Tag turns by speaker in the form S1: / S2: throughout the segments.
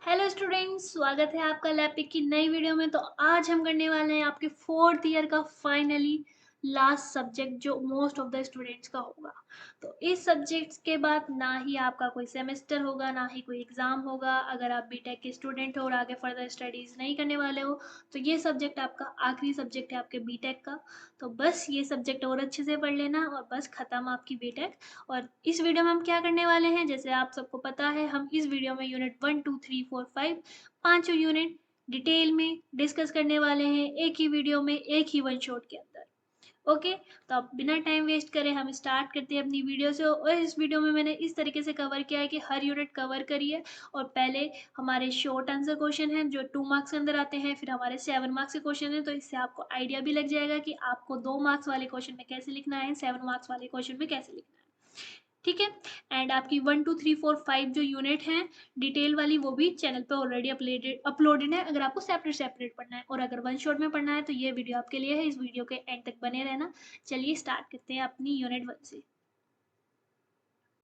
S1: Hello students, स्वागत है आपका लैपिक की नई वीडियो में। तो आज हम करने वाले हैं आपके फोर्थ ईयर का फाइनली लास्ट सब्जेक्ट जो मोस्ट ऑफ द स्टूडेंट्स का होगा। तो इस सब्जेक्ट के बाद ना ही आपका कोई सेमेस्टर होगा, ना ही कोई एग्जाम होगा। अगर आप बीटेक के स्टूडेंट हो और आगे फर्दर स्टडीज नहीं करने वाले हो तो ये सब्जेक्ट आपका आखिरी सब्जेक्ट है आपके बीटेक का। तो बस ये सब्जेक्ट और अच्छे से पढ़ लेना और बस खत्म आपकी बीटेक। और इस वीडियो में हम क्या करने वाले हैं, जैसे आप सबको पता है, हम इस वीडियो में यूनिट 1 2 3 4 5 पांचों यूनिट डिटेल में डिस्कस करने वाले हैं एक ही वीडियो में, एक ही वन शॉट के अंदर। ओके, तो अब बिना टाइम वेस्ट करे हम स्टार्ट करते हैं अपनी वीडियो से। और इस वीडियो में मैंने इस तरीके से कवर किया है कि हर यूनिट कवर करिए। और पहले हमारे शॉर्ट आंसर क्वेश्चन हैं जो 2 मार्क्स के अंदर आते हैं, फिर हमारे 7 मार्क्स के क्वेश्चन हैं। तो इससे आपको आइडिया भी लग जाएगा कि आपको 2 मार्क्स वाले क्वेश्चन में कैसे लिखना है, 7 मार्क्स वाले क्वेश्चन में कैसे लिखना है। ठीक है। एंड आपकी 1 2 3 4 5 जो यूनिट है डिटेल वाली, वो भी चैनल पे ऑलरेडी अपलोडेड है, अगर आपको सेपरेट सेपरेट पढ़ना है। और अगर वन शॉट में पढ़ना है तो ये वीडियो आपके लिए है, इस वीडियो के एंड तक बने रहना। चलिए स्टार्ट करते हैं अपनी यूनिट 1 से।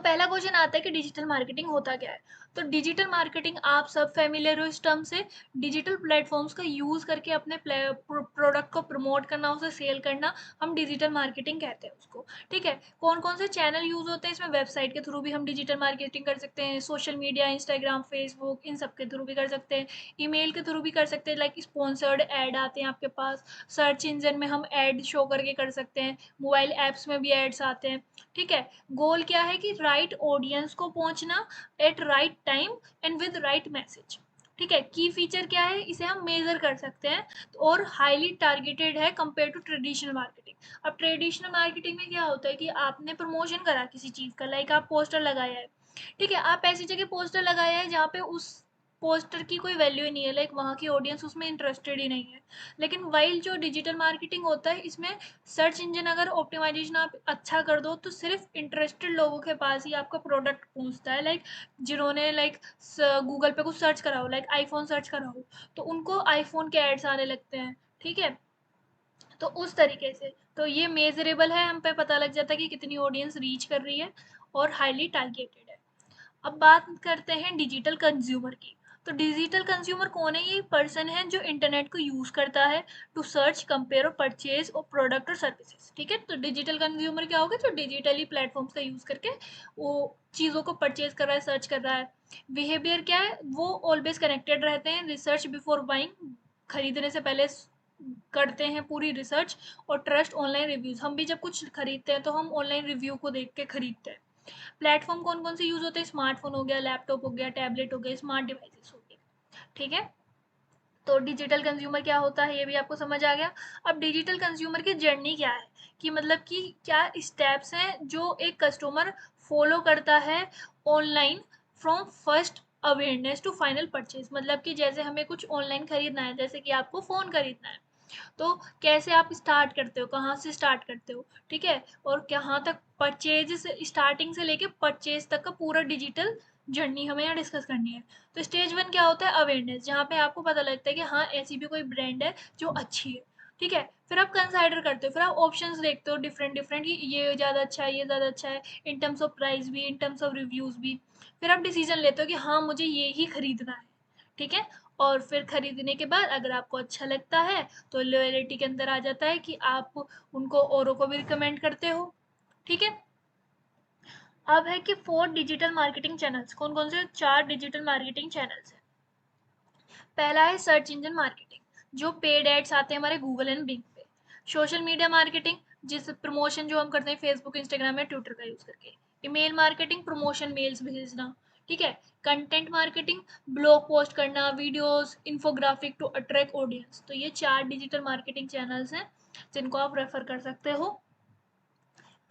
S1: पहला क्वेश्चन आता है कि डिजिटल मार्केटिंग होता क्या है। तो डिजिटल मार्केटिंग, आप सब फेमिलियर हो इस टर्म से। डिजिटल प्लेटफॉर्म्स का यूज करके अपने प्रोडक्ट को प्रमोट करना, उसे सेल करना, हम डिजिटल मार्केटिंग कहते हैं उसको। ठीक है। कौन कौन से चैनल यूज होते हैं इसमें? वेबसाइट के थ्रू भी हम डिजिटल मार्केटिंग कर सकते हैं, सोशल मीडिया, इंस्टाग्राम, फेसबुक, इन सब के थ्रू भी कर सकते हैं, ईमेल के थ्रू भी कर सकते हैं, लाइक स्पॉन्सर्ड एड आते हैं आपके पास, सर्च इंजन में हम एड शो करके कर सकते हैं, मोबाइल एप्स में भी एड्स आते हैं। ठीक है। गोल क्या है कि राइट ऑडियंस को पहुंचना at right time and with right message. ठीक है। की फीचर क्या है, इसे हम मेजर कर सकते हैं। और हाईली टारगेटेड है कंपेयर टू ट्रेडिशनल मार्केटिंग। अब ट्रेडिशनल मार्केटिंग में क्या होता है कि आपने प्रमोशन करा किसी चीज का, लाइक आप पोस्टर लगाया है। ठीक है। आप ऐसी जगह पोस्टर लगाया है जहाँ पे उस पोस्टर की कोई वैल्यू ही नहीं है, लाइक वहाँ की ऑडियंस उसमें इंटरेस्टेड ही नहीं है। लेकिन वाइल जो डिजिटल मार्केटिंग होता है, इसमें सर्च इंजन अगर ऑप्टिमाइजेशन आप अच्छा कर दो तो सिर्फ इंटरेस्टेड लोगों के पास ही आपका प्रोडक्ट पहुंचता है। लाइक जिन्होंने लाइक गूगल पे कुछ सर्च करा हो, लाइक आईफोन सर्च करा हो, तो उनको आईफोन के एड्स आने लगते हैं। ठीक है। तो उस तरीके से तो ये मेजरेबल है, हम पे पता लग जाता है कि कितनी ऑडियंस रीच कर रही है और हाईली टारगेटेड है। अब बात करते हैं डिजिटल कंज्यूमर की। तो डिजिटल कंज्यूमर कौन है? ये पर्सन है जो इंटरनेट को यूज करता है टू सर्च, कंपेयर और परचेज और प्रोडक्ट और सर्विसेज। ठीक है। तो डिजिटल कंज्यूमर क्या होगा? जो डिजिटली प्लेटफॉर्म्स का यूज करके वो चीजों को परचेज कर रहा है, सर्च कर रहा है। बिहेवियर क्या है? वो ऑलवेज कनेक्टेड रहते हैं, रिसर्च बिफोर बाइंग, खरीदने से पहले करते हैं पूरी रिसर्च। और ट्रस्ट ऑनलाइन रिव्यूज, हम भी जब कुछ खरीदते हैं तो हम ऑनलाइन रिव्यू को देख के खरीदते हैं। प्लेटफॉर्म कौन कौन से यूज होते हैं? स्मार्टफोन हो गया, लैपटॉप हो गया, टैबलेट हो गया, स्मार्ट डिवाइसेस हो गए। ठीक है। तो डिजिटल कंज्यूमर क्या होता है ये भी आपको समझ आ गया। अब डिजिटल कंज्यूमर की जर्नी क्या है, कि मतलब कि क्या स्टेप्स हैं जो एक कस्टमर फॉलो करता है online, from first awareness to final purchase. मतलब कि जैसे हमें कुछ ऑनलाइन खरीदना है, जैसे कि आपको फोन खरीदना है, तो कैसे आप स्टार्ट करते हो, कहाँ से स्टार्ट करते हो। ठीक है। और कहाँ तक परचेज से, स्टार्टिंग से लेके परचेज तक का पूरा डिजिटल जर्नी हमें यहाँ डिस्कस करनी है। तो स्टेज 1 क्या होता है? अवेयरनेस, जहाँ पे आपको पता लगता है कि हाँ ऐसी भी कोई ब्रांड है जो अच्छी है। ठीक है। फिर आप कंसाइडर करते हो, फिर आप ऑप्शंस देखते हो डिफरेंट डिफरेंट, ये ज़्यादा अच्छा है, ये ज़्यादा अच्छा है, इन टर्म्स ऑफ प्राइस भी, इन टर्म्स ऑफ रिव्यूज़ भी। फिर आप डिसीजन लेते हो कि हाँ मुझे ये ही खरीदना है। ठीक है। और फिर खरीदने के बाद अगर आपको अच्छा लगता है तो लॉयल्टी के अंदर आ जाता है कि आप उनको औरों को भी रिकमेंड करते हो। ठीक है। अब है कि 4 डिजिटल मार्केटिंग चैनल्स, कौन कौन से? 4 डिजिटल मार्केटिंग चैनल्स हैं। पहला है सर्च इंजन मार्केटिंग, जो पेड एड्स आते हैं हमारे गूगल एंड बिंग पे। सोशल मीडिया मार्केटिंग, जिस प्रमोशन जो हम करते हैं फेसबुक, इंस्टाग्राम या ट्विटर का यूज करके। ईमेल मार्केटिंग, प्रमोशन मेल्स भेजना। ठीक है। कंटेंट मार्केटिंग, ब्लॉग पोस्ट करना, videos, infographic to attract audience. तो ये 4 डिजिटल मार्केटिंग चैनल्स हैं जिनको आप रेफर कर सकते हो।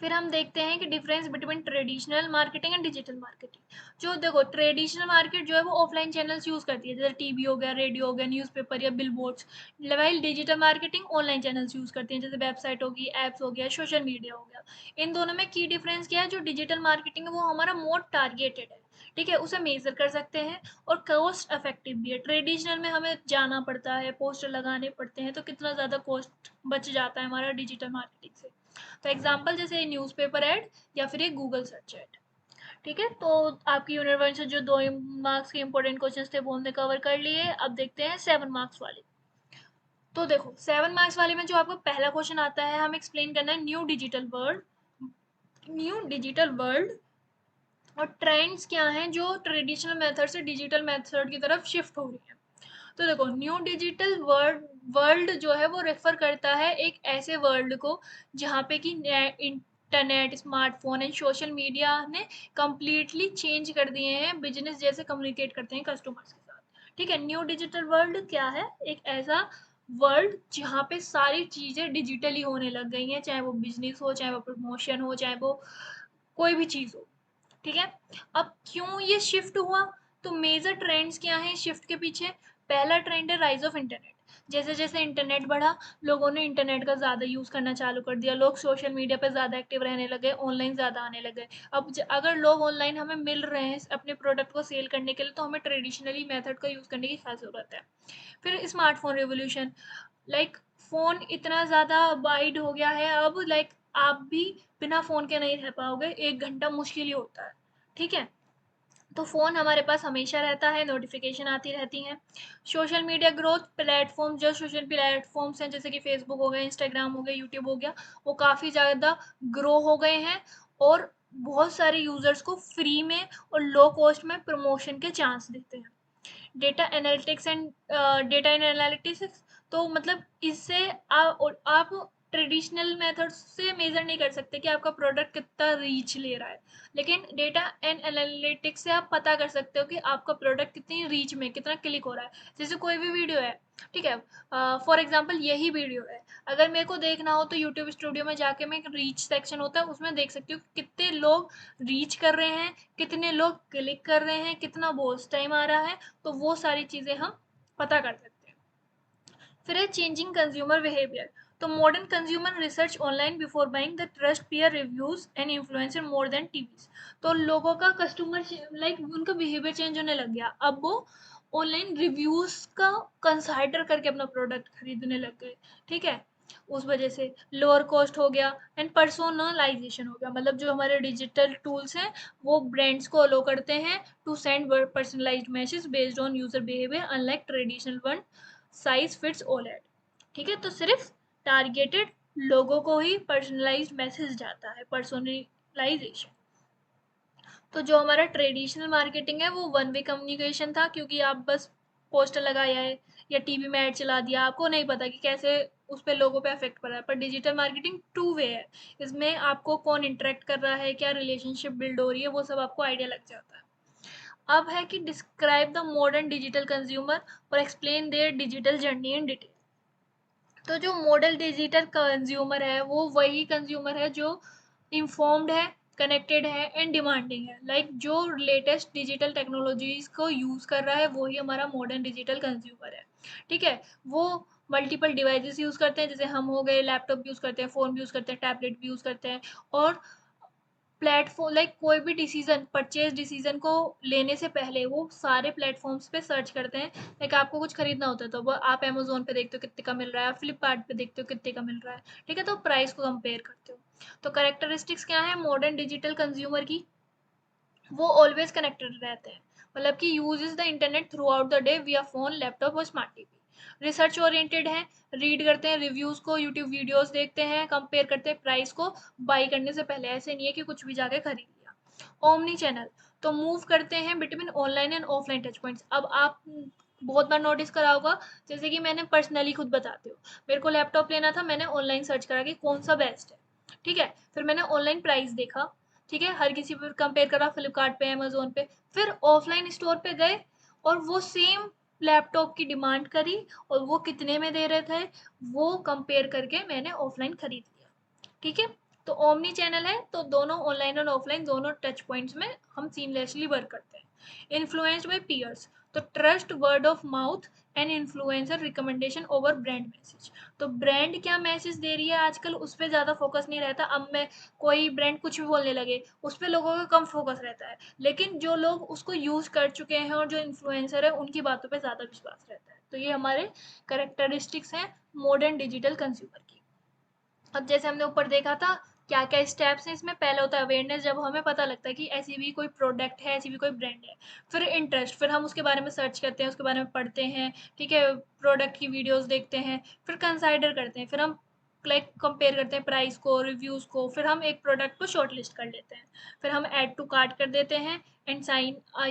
S1: फिर हम देखते हैं कि difference between traditional marketing and digital marketing. जो देखो, ट्रेडिशनल मार्केट जो है वो ऑफलाइन चैनल्स यूज करती है, जैसे टीवी हो गया, रेडियो हो गया, न्यूज़पेपर या billboards. While digital marketing online channels use करती है, जैसे वेबसाइट होगी, एप्स हो गया, सोशल मीडिया हो गया। इन दोनों में की डिफरेंस क्या है? जो डिजिटल मार्केटिंग है वो हमारा मोर टारगेटेड है। ठीक है। उसे मेजर कर सकते हैं और कॉस्ट इफेक्टिव भी है। ट्रेडिशनल में हमें जाना पड़ता है, पोस्टर लगाने पड़ते हैं, तो कितना ज़्यादा कॉस्ट बच जाता है हमारा डिजिटल मार्केटिंग से। तो एग्जाम्पल जैसे न्यूज़पेपर ऐड या फिर एक गूगल सर्च ऐड। ठीक है, तो आपकी यूनिट 1 से जो 2 मार्क्स के इंपॉर्टेंट क्वेश्चंस थे वो हमने कवर कर लिए। अब देखते हैं 7 मार्क्स वाले। तो देखो 7 मार्क्स वाले में जो आपका पहला क्वेश्चन आता है, हमें एक्सप्लेन करना है न्यू डिजिटल वर्ल्ड और ट्रेंड्स क्या हैं जो ट्रेडिशनल मेथड से डिजिटल मेथड की तरफ शिफ्ट हो रही है। तो देखो न्यू डिजिटल वर्ल्ड वर्ल्ड जो है वो रेफर करता है एक ऐसे वर्ल्ड को जहाँ पे कि internet, smartphone and social media ने कम्प्लीटली चेंज कर दिए हैं बिजनेस जैसे कम्युनिकेट करते हैं कस्टमर्स के साथ। ठीक है, न्यू डिजिटल वर्ल्ड क्या है? एक ऐसा वर्ल्ड जहाँ पे सारी चीज़ें डिजिटली होने लग गई हैं, चाहे वो बिजनेस हो, चाहे वो प्रमोशन हो, चाहे वो कोई भी चीज़ हो। ठीक है, अब क्यों ये शिफ्ट हुआ? तो मेजर ट्रेंड्स क्या हैं शिफ्ट के पीछे? पहला ट्रेंड है राइज ऑफ इंटरनेट। जैसे जैसे इंटरनेट बढ़ा, लोगों ने इंटरनेट का ज़्यादा यूज़ करना चालू कर दिया, लोग सोशल मीडिया पे ज़्यादा एक्टिव रहने लगे, ऑनलाइन ज़्यादा आने लगे। अब अगर लोग ऑनलाइन हमें मिल रहे हैं अपने प्रोडक्ट को सेल करने के लिए, तो हमें ट्रेडिशनली मेथड का यूज़ करने की क्या ज़रूरत है? फिर स्मार्टफोन रिवोल्यूशन, लाइक फ़ोन इतना ज़्यादा वाइड हो गया है अब, लाइक आप भी बिना फ़ोन के नहीं रह पाओगे, 1 घंटा मुश्किल ही होता है। ठीक है, तो फ़ोन हमारे पास हमेशा रहता है, नोटिफिकेशन आती रहती हैं। सोशल मीडिया ग्रोथ, प्लेटफॉर्म जो सोशल प्लेटफॉर्म्स हैं जैसे कि फेसबुक हो गया, इंस्टाग्राम हो गया, यूट्यूब हो गया, वो काफ़ी ज़्यादा ग्रो हो गए हैं और बहुत सारे यूज़र्स को फ्री में और लो कॉस्ट में प्रमोशन के चांस देते हैं। डेटा एनालिटिक्स, तो मतलब इससे आप ट्रेडिशनल मेथड से मेजर नहीं कर सकते कि आपका प्रोडक्ट कितना रीच ले रहा है, लेकिन डेटा एंड एनालिटिक्स से आप पता कर सकते हो कि आपका प्रोडक्ट कितनी रीच में, कितना क्लिक हो रहा है। जैसे कोई भी वीडियो है, ठीक है, फॉर एग्जांपल यही वीडियो है, अगर मेरे को देखना हो तो यूट्यूब स्टूडियो में जाके मैं, एक रीच सेक्शन होता है उसमें देख सकती हूँ कितने लोग रीच कर रहे हैं, कितने लोग क्लिक कर रहे हैं, कितना वॉच टाइम आ रहा है, तो वो सारी चीज़ें हम पता कर सकते हैं। फिर है चेंजिंग कंज्यूमर बिहेवियर। तो modern consumer research online before buying the trust peer reviews and influencer more than TVs. तो लोगों का कस्टमर लाइक उनका बिहेवियर चेंज होने लग गया, अब वो ऑनलाइन रिव्यूज का कंसाइडर करके अपना प्रोडक्ट खरीदने लग गए। ठीक है, उस वजह से लोअर कॉस्ट हो गया एंड पर्सोनलाइजेशन हो गया, मतलब जो हमारे डिजिटल टूल्स हैं वो ब्रांड्स को अलो करते हैं to send personalised message based on user behaviour, unlike traditional one size fits all ad. ठीक है, तो सिर्फ टारगेटेड लोगों को ही पर्सनलाइज्ड मैसेज जाता है, पर्सनलाइजेशन। तो जो हमारा ट्रेडिशनल मार्केटिंग है वो वन वे कम्युनिकेशन था, क्योंकि आप बस पोस्टर लगाया है या टीवी में ऐड चला दिया, आपको नहीं पता कि कैसे उस पर लोगों पे अफेक्ट पड़ रहा है। पर डिजिटल मार्केटिंग टू वे है, इसमें आपको कौन इंटरेक्ट कर रहा है, क्या रिलेशनशिप बिल्ड हो रही है, वो सब आपको आइडिया लग जाता है। अब है कि describe the modern digital consumer और explain their digital journey in detail. तो जो मॉडल डिजिटल कंज्यूमर है वो वही कंज्यूमर है जो इन्फॉर्म्ड है, कनेक्टेड है एंड डिमांडिंग है, लाइक जो लेटेस्ट डिजिटल टेक्नोलॉजीज को यूज़ कर रहा है वही हमारा मॉडर्न डिजिटल कंज्यूमर है। ठीक है, वो मल्टीपल डिवाइसेस यूज़ करते हैं, जैसे हम हो गए लैपटॉप यूज़ करते हैं, फ़ोन भी यूज़ करते हैं, टैबलेट भी यूज़ करते हैं, और प्लेटफॉर्म लाइक कोई भी डिसीजन, परचेज डिसीजन को लेने से पहले वो सारे प्लेटफॉर्म्स पे सर्च करते हैं। लाइक आपको कुछ खरीदना होता है तो वो आप अमेजोन पे देखते हो कितने का मिल रहा है, फ्लिपकार्ट पे देखते हो कितने का मिल रहा है। ठीक है, तो प्राइस को कंपेयर करते हो। तो करेक्टरिस्टिक्स क्या है मॉडर्न डिजिटल कंज्यूमर की? वो ऑलवेज कनेक्टेड रहते हैं, मतलब कि uses the internet through out the day विया फोन, लैपटॉप और स्मार्ट टीवी। रिसर्च ओरिएंटेड है, रीड करते हैं रिव्यूज को, यूट्यूब वीडियोस देखते हैं, कंपेयर करते हैं प्राइस को बाई करने से पहले, ऐसे नहीं है कि कुछ भी जाके खरीद लिया। ओमनी चैनल, तो मूव करते हैं between online and offline touch points. अब आप बहुत बार नोटिस करा होगा, जैसे कि मैंने पर्सनली खुद बताती हूँ, मेरे को लैपटॉप लेना था, मैंने ऑनलाइन सर्च करा कि कौन सा बेस्ट है। ठीक है, फिर मैंने ऑनलाइन प्राइस देखा, ठीक है, हर किसी पर कंपेयर करा, फ्लिपकार्ट पे, अमेजोन पे, फिर ऑफलाइन स्टोर पे गए और वो सेम लैपटॉप की डिमांड करी और वो कितने में दे रहे थे वो कंपेयर करके मैंने ऑफलाइन खरीद लिया। ठीक है, तो ओमनी चैनल है तो दोनों ऑनलाइन और ऑफलाइन दोनों टच पॉइंट्स में हम सीमलेसली वर्क करते हैं। इन्फ्लुएंस्ड बाय पीयर्स, तो trust word of mouth and influencer recommendation over brand message. तो ब्रांड क्या मैसेज दे रही है आजकल उस पर ज़्यादा फोकस नहीं रहता। अब मैं कोई ब्रांड कुछ भी बोलने लगे उस पर लोगों का कम फोकस रहता है, लेकिन जो लोग उसको यूज़ कर चुके हैं और जो इन्फ्लुएंसर है उनकी बातों पर ज़्यादा विश्वास रहता है। तो ये हमारे करेक्टरिस्टिक्स हैं मॉडर्न डिजिटल कंज्यूमर की। अब जैसे हमने ऊपर देखा था क्या क्या स्टेप्स हैं इसमें? पहले होता है अवेयरनेस, जब हमें पता लगता है कि ऐसी भी कोई प्रोडक्ट है, ऐसी भी कोई ब्रांड है। फिर इंटरेस्ट, फिर हम उसके बारे में सर्च करते हैं, उसके बारे में पढ़ते हैं, ठीक है, प्रोडक्ट की वीडियोस देखते हैं। फिर कंसाइडर करते हैं, फिर हम लाइक कंपेयर करते हैं प्राइस को, रिव्यूज़ को, फिर हम एक प्रोडक्ट को शॉर्ट लिस्ट कर लेते हैं। फिर हम ऐड टू कार्ट कर देते हैं एंड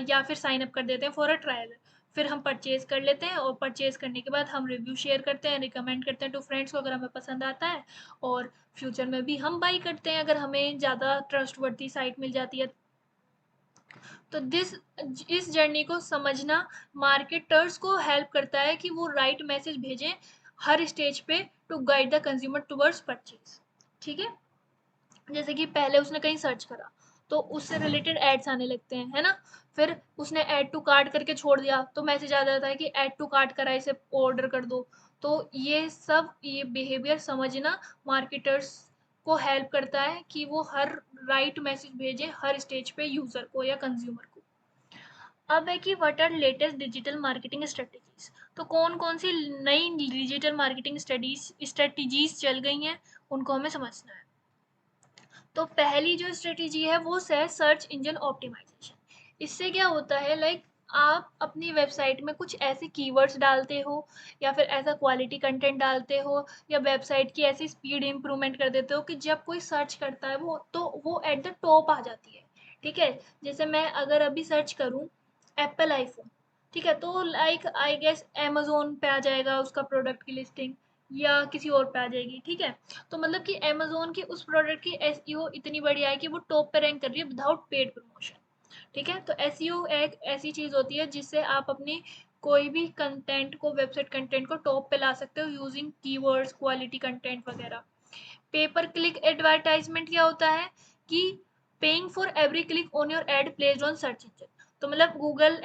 S1: या फिर साइन अप कर देते हैं फॉर अ ट्रायल। फिर हम परचेज कर लेते हैं, और परचेज करने के बाद हम रिव्यू शेयर करते हैं, रिकमेंड करते हैं टू फ्रेंड्स को अगर हमें पसंद आता है, और फ्यूचर में भी हम बाई करते हैं अगर हमें ज़्यादा ट्रस्टवर्दी साइट मिल जाती है। तो इस जर्नी को समझना मार्केटर्स को हेल्प करता है कि वो राइट मैसेज भेजें हर स्टेज पे to guide the consumer towards purchase. ठीक है, जैसे कि पहले उसने कहीं सर्च करा तो उससे रिलेटेड एड्स आने लगते हैं, है ना। फिर उसने ऐड टू कार्ट करके छोड़ दिया तो मैसेज आ जाता है कि ऐड टू कार्ट करा, इसे ऑर्डर कर दो। तो ये बिहेवियर समझना मार्केटर्स को हेल्प करता है कि वो हर राइट मैसेज भेजें हर स्टेज पे यूजर को या कंज्यूमर को। अब है कि what are latest digital marketing strategies. तो कौन कौन सी नई डिजिटल मार्केटिंग स्ट्रेटजीज चल गई हैं, उनको हमें समझना है। तो पहली जो स्ट्रेटेजी है वो है सर्च इंजन ऑप्टिमाइजेशन। इससे क्या होता है, लाइक आप अपनी वेबसाइट में कुछ ऐसे कीवर्ड्स डालते हो, या फिर ऐसा क्वालिटी कंटेंट डालते हो, या वेबसाइट की ऐसी स्पीड इंप्रूवमेंट कर देते हो कि जब कोई सर्च करता है वो एट द टॉप आ जाती है। ठीक है, जैसे मैं अगर अभी सर्च करूँ एप्पल आईफोन, ठीक है, तो लाइक आई गेस अमेजोन पे आ जाएगा उसका प्रोडक्ट की लिस्टिंग, या किसी और पे आ जाएगी। ठीक है, तो मतलब कि अमेजोन की उस प्रोडक्ट की एसईओ इतनी बढ़िया है कि वो टॉप पे रैंक कर रही है विदाउट पेड प्रमोशन। ठीक है, तो एसईओ एक ऐसी चीज होती है जिससे आप अपनी कोई भी कंटेंट को, वेबसाइट कंटेंट को टॉप पे ला सकते हो यूजिंग कीवर्ड्स, क्वालिटी कंटेंट वगैरह। पेपर क्लिक एडवर्टाइजमेंट क्या होता है कि paying for every click on your add placed on search engine. तो मतलब गूगल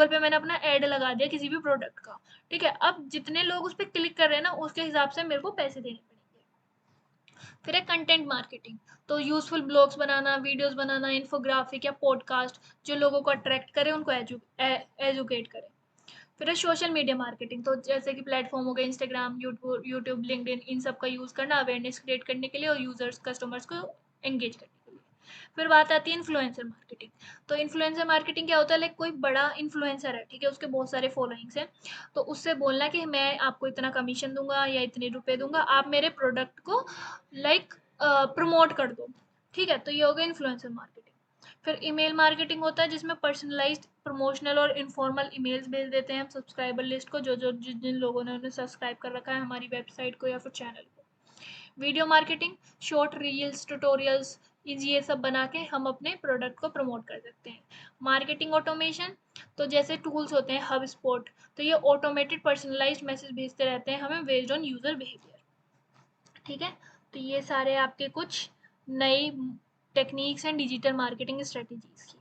S1: पे मैंने अपना एड लगा दिया किसी भी प्रोडक्ट का। ठीक है, अब जितने लोग उस पर क्लिक कर रहे हैं ना उसके हिसाब से मेरे को पैसे देने पड़ेंगे। फिर है कंटेंट मार्केटिंग। तो यूजफुल ब्लॉग्स बनाना, वीडियोस बनाना, इन्फोग्राफिक या पॉडकास्ट जो लोगों को अट्रैक्ट करे, उनको एजुकेट करे। फिर है सोशल मीडिया मार्केटिंग। तो जैसे कि प्लेटफॉर्म हो गए इंस्टाग्राम, यूट्यूब, लिंक्डइन, इन सब का यूज़ करना अवेयरनेस क्रिएट करने के लिए और यूजर्स, कस्टमर्स को एंगेज करने के लिए। फिर बात आती है इन्फ्लुएंसर मार्केटिंग। तो इन्फ्लुएंसर मार्केटिंग क्या होता है, लाइक कोई बड़ा इन्फ्लुएंसर है, ठीक है, उसके बहुत सारे फॉलोइंग्स हैं, तो उससे बोलना कि मैं आपको इतना कमीशन दूंगा या इतने रुपए दूंगा, आप मेरे प्रोडक्ट को लाइक प्रमोट कर दो। ठीक है, तो ये हो गया इन्फ्लुएंसर मार्केटिंग। फिर ईमेल मार्केटिंग होता है जिसमें पर्सनलाइज्ड प्रमोशनल और इनफॉर्मल ईमेल्स भेज देते हैं हम सब्सक्राइबर लिस्ट को, जो जो जिन जिन लोगों ने उन्हें सब्सक्राइब कर रखा है हमारी वेबसाइट को या फिर चैनल को। Video marketing, short reels, tutorials, ये सब बना के हम अपने प्रोडक्ट को प्रमोट कर सकते हैं। मार्केटिंग ऑटोमेशन, तो जैसे टूल्स होते हैं हब स्पॉट, तो ये ऑटोमेटेड पर्सनलाइज्ड मैसेज भेजते रहते हैं हमें बेस्ड ऑन यूजर बिहेवियर। ठीक है, तो ये सारे आपके कुछ नई टेक्निक्स हैं डिजिटल मार्केटिंग स्ट्रेटजीज की।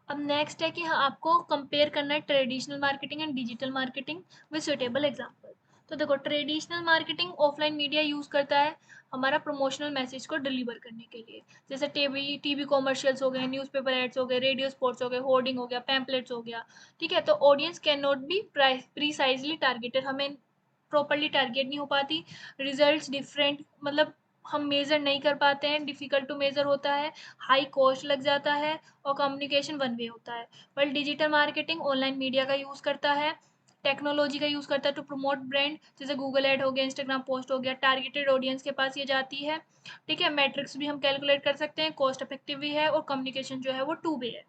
S1: अब नेक्स्ट है कि हाँ आपको कंपेयर करना है traditional marketing and digital marketing with suitable example. तो देखो, traditional marketing offline media use करता है हमारा प्रमोशनल मैसेज को डिलीवर करने के लिए, जैसे टीवी टीवी कॉमर्शियल्स हो गए, न्यूज़पेपर एड्स हो गए, रेडियो स्पॉट्स हो गए, होर्डिंग हो गया, पैम्पलेट्स हो गया। ठीक है, तो audience can not be precisely targeted, हमें प्रॉपरली टारगेट नहीं हो पाती। रिजल्ट्स डिफरेंट, मतलब हम मेजर नहीं कर पाते हैं, डिफिकल्ट टू मेजर होता है, हाई कॉस्ट लग जाता है, और कम्युनिकेशन वन वे होता है। पर डिजिटल मार्केटिंग ऑनलाइन मीडिया का यूज़ करता है, टेक्नोलॉजी का यूज़ करता है टू प्रमोट ब्रांड, जैसे गूगल ऐड हो गया, इंस्टाग्राम पोस्ट हो गया, टारगेटेड ऑडियंस के पास ये जाती है। ठीक है, मैट्रिक्स भी हम कैलकुलेट कर सकते हैं, कॉस्ट इफेक्टिव भी है, और कम्युनिकेशन जो है वो टू वे है।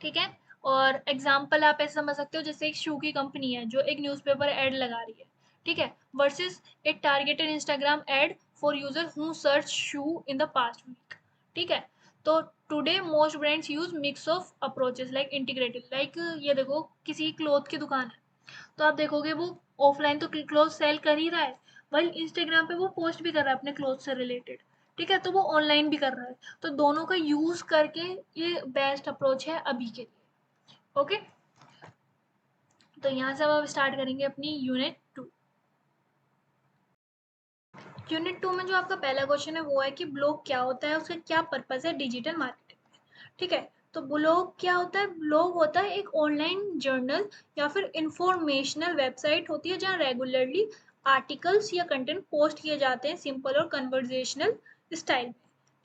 S1: ठीक है, और एग्जाम्पल आप ऐसे समझ सकते हो, जैसे एक शू की कंपनी है जो एक न्यूज़पेपर ऐड लगा रही है, ठीक है, वर्सेस एक targeted Instagram ad for user who search shoe in the past week. ठीक है, तो today most brands use mix of approaches like integrated, like ये देखो किसी क्लोथ की दुकान है, तो आप देखोगे वो ऑफलाइन तो क्लोथ सेल कर ही रहा है, वही इंस्टाग्राम पे वो पोस्ट भी कर रहा है अपने क्लोथ से रिलेटेड। ठीक है, तो वो ऑनलाइन भी कर रहा है, तो दोनों का यूज करके ये बेस्ट अप्रोच है अभी के लिए। ओके, तो यहाँ से अब आप स्टार्ट करेंगे अपनी यूनिट 2। यूनिट 2 में जो आपका पहला क्वेश्चन है वो है कि ब्लॉग क्या होता है, उसका क्या पर्पस है डिजिटल मार्केटिंग में। ठीक है, तो ब्लॉग क्या होता है, ब्लॉग होता है एक ऑनलाइन जर्नल या फिर इंफॉर्मेशनल वेबसाइट होती है जहाँ रेगुलरली आर्टिकल्स या कंटेंट पोस्ट किए जाते हैं सिंपल और कन्वर्जेशनल स्टाइल में।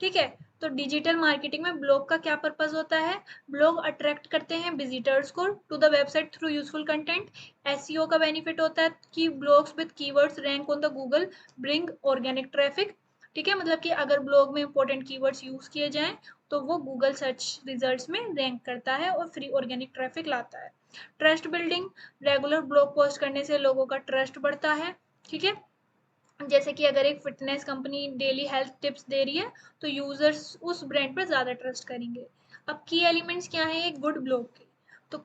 S1: ठीक है, तो डिजिटल मार्केटिंग में ब्लॉग का क्या पर्पस होता है? ब्लॉग अट्रैक्ट करते हैं विजिटर्स को to the website through useful content. SEO का बेनिफिट होता है कि blogs with keywords rank on the Google, bring organic traffic. ठीक है, मतलब कि अगर ब्लॉग में इंपॉर्टेंट कीवर्ड्स यूज किए जाएं तो वो गूगल सर्च रिजल्ट्स में रैंक करता है और फ्री ऑर्गेनिक ट्रैफिक लाता है। Trust building, regular blog post करने से लोगों का ट्रस्ट बढ़ता है। ठीक है, जैसे कि अगर एक fitness company daily health tips दे रही है तो यूजर्स उस ब्रांड पर ज़्यादा ट्रस्ट करेंगे। अब की एलिमेंट्स क्या है एक गुड ब्लॉग के? तो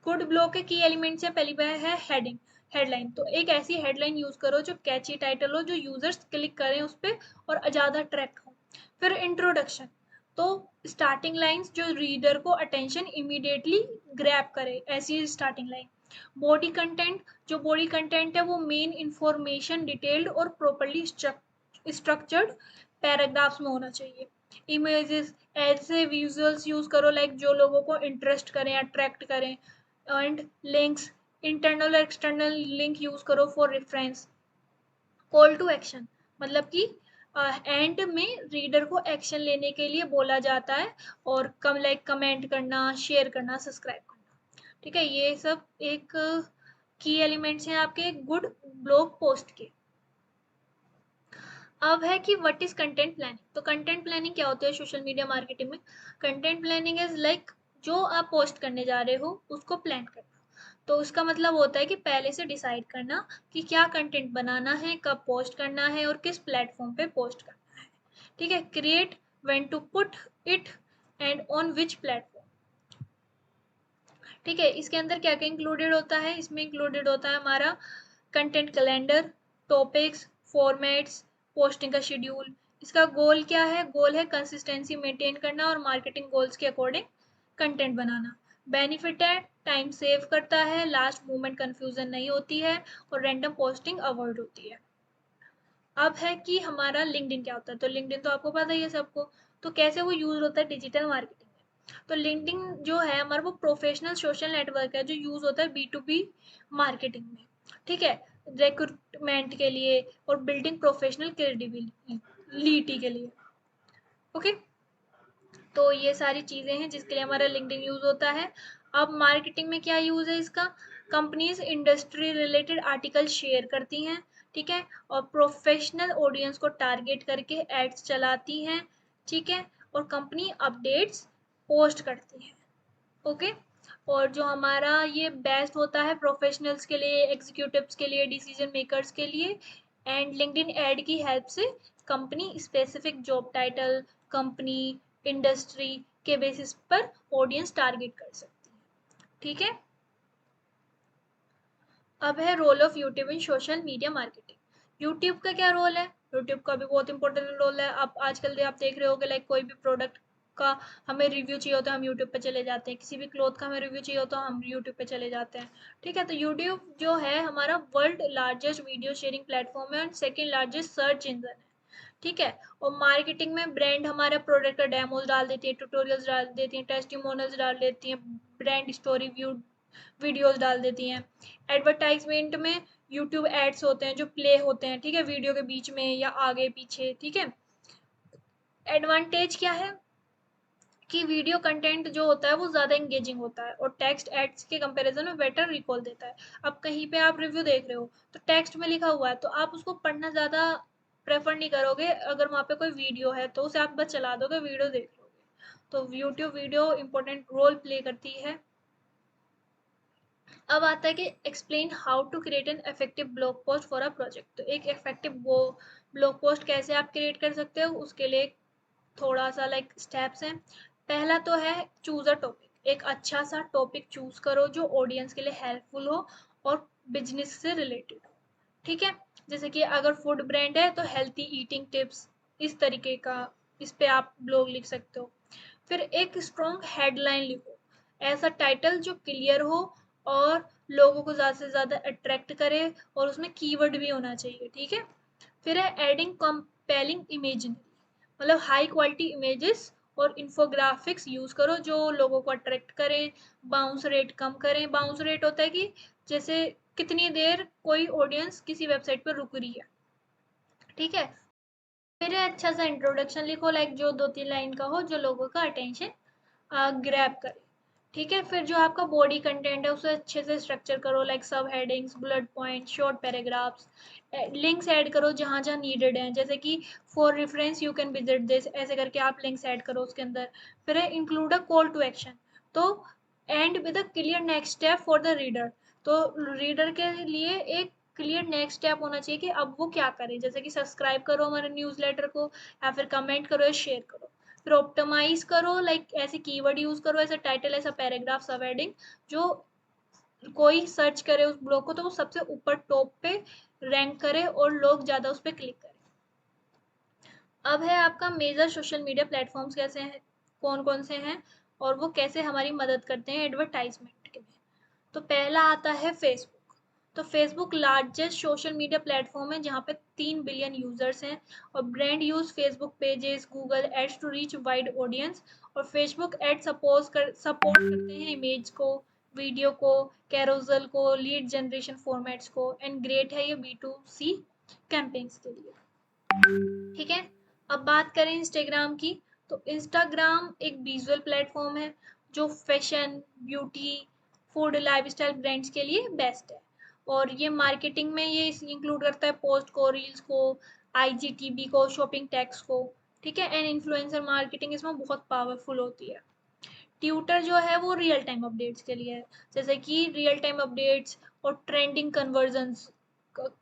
S1: गुड ब्लॉग के की एलिमेंट्स है, पहली बात है हेडिंग, हेडलाइन। तो एक ऐसी हेडलाइन यूज करो जो कैची टाइटल हो, जो यूजर्स क्लिक करें उस पर और ज़्यादा ट्रैक हो। फिर इंट्रोडक्शन, तो स्टार्टिंग लाइंस जो रीडर को अटेंशन इमीडिएटली ग्रैब करे, ऐसी स्टार्टिंग लाइन। बॉडी कंटेंट, जो बॉडी कंटेंट है वो मेन इंफॉर्मेशन डिटेल्ड और प्रॉपर्ली स्ट्रक्चर्ड पैराग्राफ्स में होना चाहिए। इमेजेस, ऐसे विजुअल्स यूज करो लाइक जो लोगों को इंटरेस्ट करें, अट्रैक्ट करें। एंड लिंक्स, इंटरनल और एक्सटर्नल लिंक यूज करो for reference. Call to action, मतलब कि एंड में रीडर को एक्शन लेने के लिए बोला जाता है, और कम लाइक कमेंट करना, शेयर करना, सब्सक्राइब करना। ठीक है, ये सब एक की एलिमेंट्स हैं आपके गुड ब्लॉग पोस्ट के। अब है कि व्हाट इज कंटेंट प्लानिंग। तो कंटेंट प्लानिंग क्या होती है सोशल मीडिया मार्केटिंग में? कंटेंट प्लानिंग इज लाइक जो आप पोस्ट करने जा रहे हो उसको प्लान करना। तो उसका मतलब होता है कि पहले से डिसाइड करना कि क्या कंटेंट बनाना है, कब पोस्ट करना है और किस प्लेटफॉर्म पे पोस्ट करना है। ठीक है, create, when to put it and on which platform. ठीक है, इसके अंदर क्या क्या इंक्लूडेड होता है? इसमें इंक्लूडेड होता है हमारा content calendar, topics, formats, posting का शेड्यूल। इसका गोल क्या है? गोल है कंसिस्टेंसी मेंटेन करना और मार्केटिंग गोल्स के अकॉर्डिंग कंटेंट बनाना। बेनिफिट है टाइम सेव करता है, लास्ट मोमेंट कंफ्यूजन नहीं होती है और रैंडम पोस्टिंग अवॉइड होती है। अब है कि हमारा लिंक्डइन क्या होता है। तो लिंक्डइन तो आपको पता ही है सबको, तो कैसे वो यूज होता है डिजिटल मार्केटिंग में? तो लिंक्डइन जो है हमारा वो प्रोफेशनल सोशल नेटवर्क है जो यूज होता है B2B मार्केटिंग में। ठीक है, रिक्रूटमेंट के लिए और बिल्डिंग प्रोफेशनल क्रेडिबिलिटी के लिए। ओके, तो ये सारी चीज़ें हैं जिसके लिए हमारा लिंक्डइन यूज होता है। अब मार्केटिंग में क्या यूज है इसका? Companies industry related article share करती हैं। ठीक है, और प्रोफेशनल ऑडियंस को टारगेट करके एड्स चलाती हैं। ठीक है, और कंपनी अपडेट्स पोस्ट करती है। ओके, और जो हमारा ये बेस्ट होता है प्रोफेशनल्स के लिए, एग्जीक्यूटिव्स के लिए, डिसीजन मेकर्स के लिए। एंड लिंक्डइन ऐड की हेल्प से company specific job title, company, industry के बेसिस पर ऑडियंस टारगेट कर सकती है। ठीक है, अब है role of YouTube in social media marketing. YouTube का क्या रोल है? यूट्यूब का भी बहुत इंपॉर्टेंट रोल है। आप आजकल आप देख रहे होगे लाइक कोई भी प्रोडक्ट का हमें रिव्यू चाहिए होता है, हम यूट्यूब पे चले जाते हैं। किसी भी क्लॉथ का हमें रिव्यू चाहिए होता है, हम यूट्यूब पे चले जाते हैं। ठीक है, तो यूट्यूब जो है हमारा world largest video sharing platform है और सेकेंड लार्जेस्ट सर्च इंजन है। ठीक है, और मार्केटिंग में ब्रांड हमारे प्रोडक्ट का डेमोज डाल देती है, ट्यूटोरियल्स डाल देती हैं, टेस्टिमोनियल्स डाल देती हैं, ब्रांड स्टोरी व्यू वीडियोस डाल देती हैं। एडवर्टाइजमेंट में यूट्यूब एड्स होते हैं जो प्ले होते हैं, ठीक है, वीडियो के बीच में या आगे पीछे। ठीक है, एडवांटेज क्या है कि वीडियो कंटेंट जो होता है वो ज़्यादा इंगेजिंग होता है और टेक्स्ट एड्स के कंपैरिजन में बेटर रिकॉल देता है। अब कहीं पे आप रिव्यू देख रहे हो तो टेक्स्ट में लिखा हुआ है तो आप उसको पढ़ना ज़्यादा प्रेफर नहीं करोगे। अगर वहाँ पे कोई वीडियो है तो उसे आप बस चला दोगे, वीडियो देख लोगे। तो YouTube video important role play करती है। अब आता है कि explain how to create an effective blog post for a project. तो एक इफेक्टिव ब्लॉग पोस्ट कैसे आप क्रिएट कर सकते हो उसके लिए थोड़ा सा लाइक स्टेप्स हैं। पहला तो है चूज अ टॉपिक। एक अच्छा सा टॉपिक चूज करो जो ऑडियंस के लिए हेल्पफुल हो और बिजनेस से रिलेटेड हो। ठीक है, जैसे कि अगर फूड ब्रांड है तो हेल्थी ईटिंग टिप्स, इस तरीके का इस पे आप ब्लॉग लिख सकते हो। फिर एक स्ट्रॉन्ग हेडलाइन लिखो, ऐसा टाइटल जो क्लियर हो और लोगों को ज़्यादा से ज़्यादा अट्रैक्ट करे और उसमें कीवर्ड भी होना चाहिए। ठीक है, फिर है एडिंग कंपेलिंग इमेजिनरी, मतलब हाई क्वालिटी इमेजेस और इन्फोग्राफिक्स यूज करो जो लोगों को अट्रैक्ट करें। बाउंस रेट कम करें। बाउंस रेट होता है कि जैसे कितनी देर कोई ऑडियंस किसी वेबसाइट पर रुक रही है। ठीक है, फिर अच्छा सा इंट्रोडक्शन लिखो, लाइक जो 2-3 लाइन का हो, जो लोगों का अटेंशन ग्रैब करे। ठीक है, फिर जो आपका बॉडी कंटेंट है उसे अच्छे से स्ट्रक्चर करो, लाइक सब headings, bullet point, short paragraphs, links add करो जहाँ जहाँ नीडेड है, जैसे कि for reference you can visit this, ऐसे करके आप लिंक्स ऐड करो उसके अंदर। फिर include a call to action, तो end with a clear next step for the reader, तो रीडर के लिए एक क्लियर नेक्स्ट स्टेप होना चाहिए कि अब वो क्या करे, जैसे कि सब्सक्राइब करो हमारे न्यूज़लेटर को, या फिर कमेंट करो या शेयर करो। फिर ऑप्टिमाइज करो, लाइक ऐसे कीवर्ड यूज करो, ऐसा टाइटल, ऐसा पैराग्राफ, सब हेडिंग, जो कोई सर्च करे उस ब्लॉग को तो वो सबसे ऊपर टॉप पे रैंक करे और लोग ज्यादा उस पर क्लिक करें। अब है आपका मेजर सोशल मीडिया प्लेटफॉर्म्स कैसे हैं, कौन कौन से हैं, और वो कैसे हमारी मदद करते हैं एडवर्टाइजमेंट के में। तो पहला आता है फेसबुक। तो Facebook largest social media platform है जहाँ पे 3 बिलियन यूजर्स हैं, और brand use Facebook pages, Google ads to reach wide audience, और फेसबुक एड सपोर्ट करते हैं इमेज को, वीडियो को, कैरोजल को, लीड जनरेशन फॉर्मेट्स को, एंड ग्रेट है ये B2C कैंपेन्स के लिए। ठीक है, अब बात करें इंस्टाग्राम की। तो इंस्टाग्राम एक विजुअल प्लेटफॉर्म है जो fashion, beauty, food, lifestyle brands के लिए बेस्ट है, और ये मार्केटिंग में ये इंक्लूड करता है पोस्ट को, रील्स को, IGTV को, शॉपिंग टैग्स को। ठीक है, एंड इन्फ्लुएंसर मार्केटिंग इसमें बहुत पावरफुल होती है। ट्विटर जो है वो रियल टाइम अपडेट्स के लिए है, जैसे कि रियल टाइम अपडेट्स और ट्रेंडिंग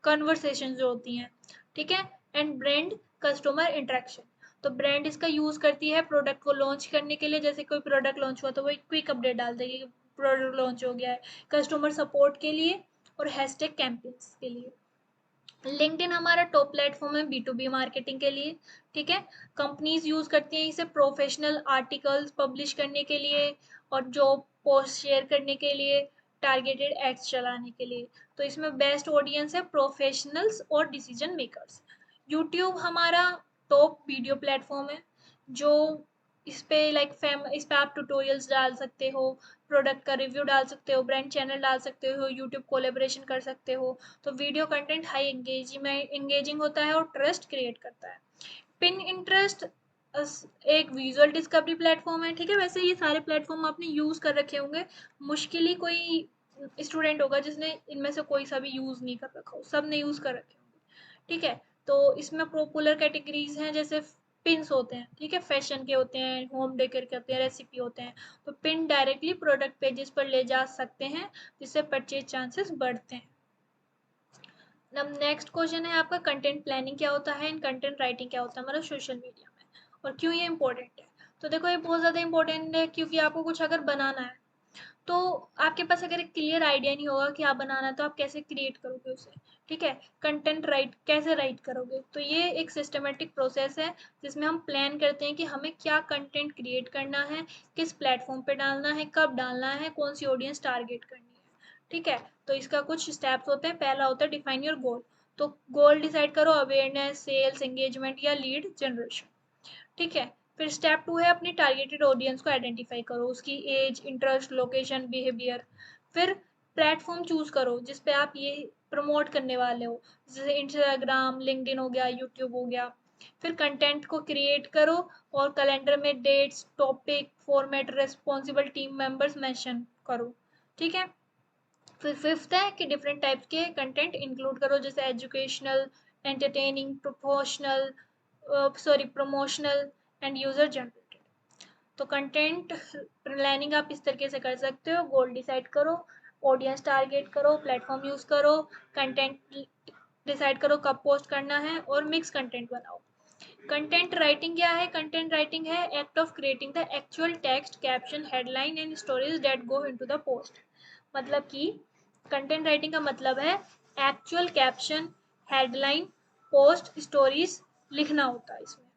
S1: कन्वर्सेशन जो होती हैं। ठीक है, एंड ब्रांड कस्टमर इंटरेक्शन, तो ब्रांड इसका यूज करती है प्रोडक्ट को लॉन्च करने के लिए, जैसे कोई प्रोडक्ट लॉन्च हुआ तो वो एक क्विक अपडेट डाल देगी कि प्रोडक्ट लॉन्च हो गया है, कस्टमर सपोर्ट के लिए और हैशटैग कैंपेन्स के लिए। लिंक्डइन हमारा टॉप प्लेटफॉर्म है B2B मार्केटिंग के लिए। ठीक है, कंपनीज यूज करती हैं इसे प्रोफेशनल आर्टिकल्स पब्लिश करने के लिए, और जॉब पोस्ट शेयर करने के लिए, टारगेटेड एड्स चलाने के लिए। तो इसमें बेस्ट ऑडियंस है प्रोफेशनल्स और डिसीजन मेकर्स। यूट्यूब हमारा टॉप वीडियो प्लेटफॉर्म है, जो इस पे इस पे आप ट्यूटोरियल्स डाल सकते हो, प्रोडक्ट का रिव्यू डाल सकते हो, ब्रांड चैनल डाल सकते हो, यूट्यूब कोलेब्रेशन कर सकते हो। तो वीडियो कंटेंट हाई एंगेजिंग होता है और ट्रस्ट क्रिएट करता है। पिन इंटरेस्ट एक विजुअल डिस्कवरी प्लेटफॉर्म है। ठीक है, वैसे ये सारे प्लेटफॉर्म आपने यूज कर रखे होंगे, मुश्किल ही कोई स्टूडेंट होगा जिसने इनमें से कोई सा भी यूज नहीं कर रखा हो, सब ने यूज कर रखे होंगे। ठीक है, तो इसमें पॉपुलर कैटेगरीज हैं, जैसे पिन्स होते हैं, ठीक है, फैशन के होते हैं, होम डेकोर के होते हैं, रेसिपी होते हैं। तो पिन डायरेक्टली प्रोडक्ट पेजेस पर ले जा सकते हैं, जिससे परचेज चांसेस बढ़ते हैं। अब नेक्स्ट क्वेश्चन है आपका, कंटेंट प्लानिंग क्या होता है एंड कंटेंट राइटिंग क्या होता है हमारा सोशल मीडिया में, और क्यों ये इंपॉर्टेंट है। तो देखो ये बहुत ज़्यादा इंपॉर्टेंट है, क्योंकि आपको कुछ अगर बनाना है तो आपके पास अगर एक क्लियर आइडिया नहीं होगा कि आप बनाना है तो आप कैसे क्रिएट करोगे उसे। ठीक है, कंटेंट कैसे राइट करोगे, तो ये एक सिस्टमेटिक प्रोसेस है जिसमें हम प्लान करते हैं कि हमें क्या कंटेंट क्रिएट करना है, किस प्लेटफॉर्म पे डालना है, कब डालना है, कौन सी ऑडियंस टारगेट करनी है। ठीक है, तो इसका कुछ स्टेप्स होते हैं। पहला होता है डिफाइन योर गोल, तो गोल डिसाइड करो, अवेयरनेस, सेल्स, एंगेजमेंट या लीड जनरेशन। ठीक है, फिर स्टेप 2 है अपनी टारगेटेड ऑडियंस को आइडेंटिफाई करो, उसकी एज, इंटरेस्ट, लोकेशन, बिहेवियर। फिर प्लेटफॉर्म चूज करो जिस पे आप ये प्रमोट करने वाले हो, जैसे इंस्टाग्राम, लिंक्डइन हो गया, यूट्यूब हो गया। फिर कंटेंट को क्रिएट करो और कैलेंडर में dates, topic, format, responsible team members mention करो। ठीक है, फिर फिफ्थ है कि डिफरेंट टाइप्स के कंटेंट इंक्लूड करो, जैसे educational, entertaining, promotional and user generated. तो कंटेंट प्लानिंग आप इस तरीके से कर सकते हो, गोल डिसाइड करो, ऑडियंस टारगेट करो, प्लेटफॉर्म यूज करो, कंटेंट डिसाइड करो कब पोस्ट करना है, और मिक्स कंटेंट बनाओ। कंटेंट राइटिंग क्या है, कंटेंट राइटिंग है act of creating the actual text, caption, headline and stories that go into the post. मतलब कि कंटेंट राइटिंग का मतलब है actual caption, headline, post, stories लिखना होता है इसमें।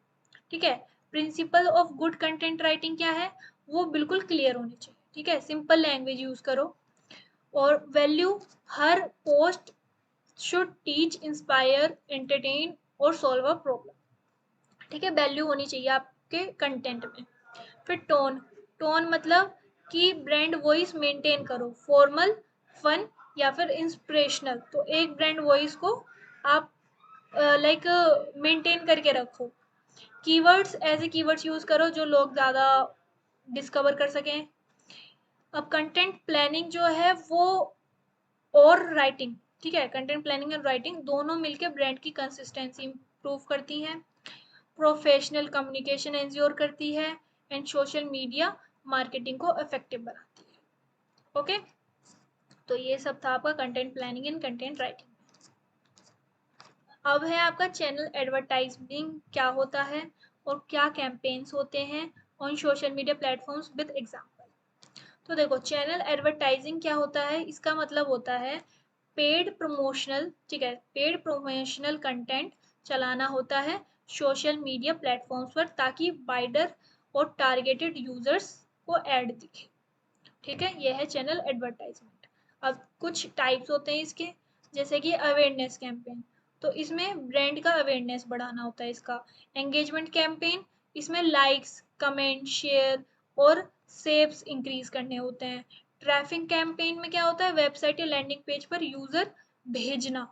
S1: ठीक है, principle of good content writing क्या है, वो बिल्कुल क्लियर होनी चाहिए। ठीक है, सिंपल लैंग्वेज यूज करो, और value, her post should teach, inspire, entertain और सॉल्व अ प्रॉब्लम। ठीक है, वैल्यू होनी चाहिए आपके कंटेंट में। फिर टोन, टोन मतलब कि ब्रांड वॉइस मेंटेन करो, फॉर्मल, फन या फिर इंस्पिरेशनल, तो एक ब्रांड वॉइस को आप लाइक मेंटेन करके रखो। कीवर्ड्स, ऐसे कीवर्ड्स यूज करो जो लोग ज़्यादा डिस्कवर कर सकें। अब कंटेंट प्लानिंग जो है वो और राइटिंग, ठीक है, कंटेंट प्लानिंग एंड राइटिंग दोनों मिलकर ब्रांड की कंसिस्टेंसी इंप्रूव करती हैं, प्रोफेशनल कम्युनिकेशन एंश्योर करती है एंड सोशल मीडिया मार्केटिंग को इफेक्टिव बनाती है। ओके, तो ये सब था आपका content planning and content writing. अब है आपका चैनल एडवर्टाइजिंग क्या होता है और क्या कैंपेन्स होते हैं on social media platforms with example. तो देखो, चैनल एडवर्टाइजिंग क्या होता है, इसका मतलब होता है पेड प्रमोशनल, ठीक है, पेड प्रमोशनल कंटेंट चलाना होता है सोशल मीडिया प्लेटफॉर्म्स पर ताकि वाइडर और टारगेटेड यूजर्स को ऐड दिखे। ठीक है, यह है चैनल एडवर्टाइजमेंट। अब कुछ टाइप्स होते हैं इसके, जैसे कि अवेयरनेस कैंपेन, तो इसमें ब्रांड का अवेयरनेस बढ़ाना होता है इसका। एंगेजमेंट कैंपेन, इसमें लाइक्स, कमेंट, शेयर और सेव्स इंक्रीज करने होते हैं। ट्रैफिक कैंपेन में क्या होता है, वेबसाइट या लैंडिंग पेज पर यूजर भेजना।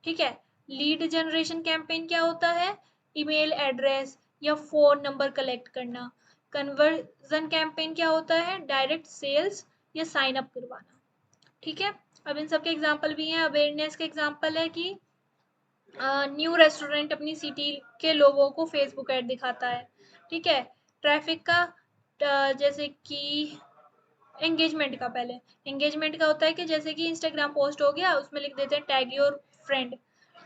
S1: ठीक है, लीड जनरेशन कैंपेन क्या होता है, ईमेल एड्रेस या फोन नंबर कलेक्ट करना। कन्वर्जन कैंपेन क्या होता है, डायरेक्ट सेल्स या साइन अप करवाना। ठीक है, अब इन सब के एग्जांपल भी हैं। अवेयरनेस का एग्जांपल है कि न्यू रेस्टोरेंट अपनी सिटी के लोगों को फेसबुक ऐड दिखाता है। ठीक है, ट्रैफिक का जैसे कि एंगेजमेंट का, पहले एंगेजमेंट का होता है कि जैसे कि इंस्टाग्राम पोस्ट हो गया, उसमें लिख देते हैं टैग योर फ्रेंड।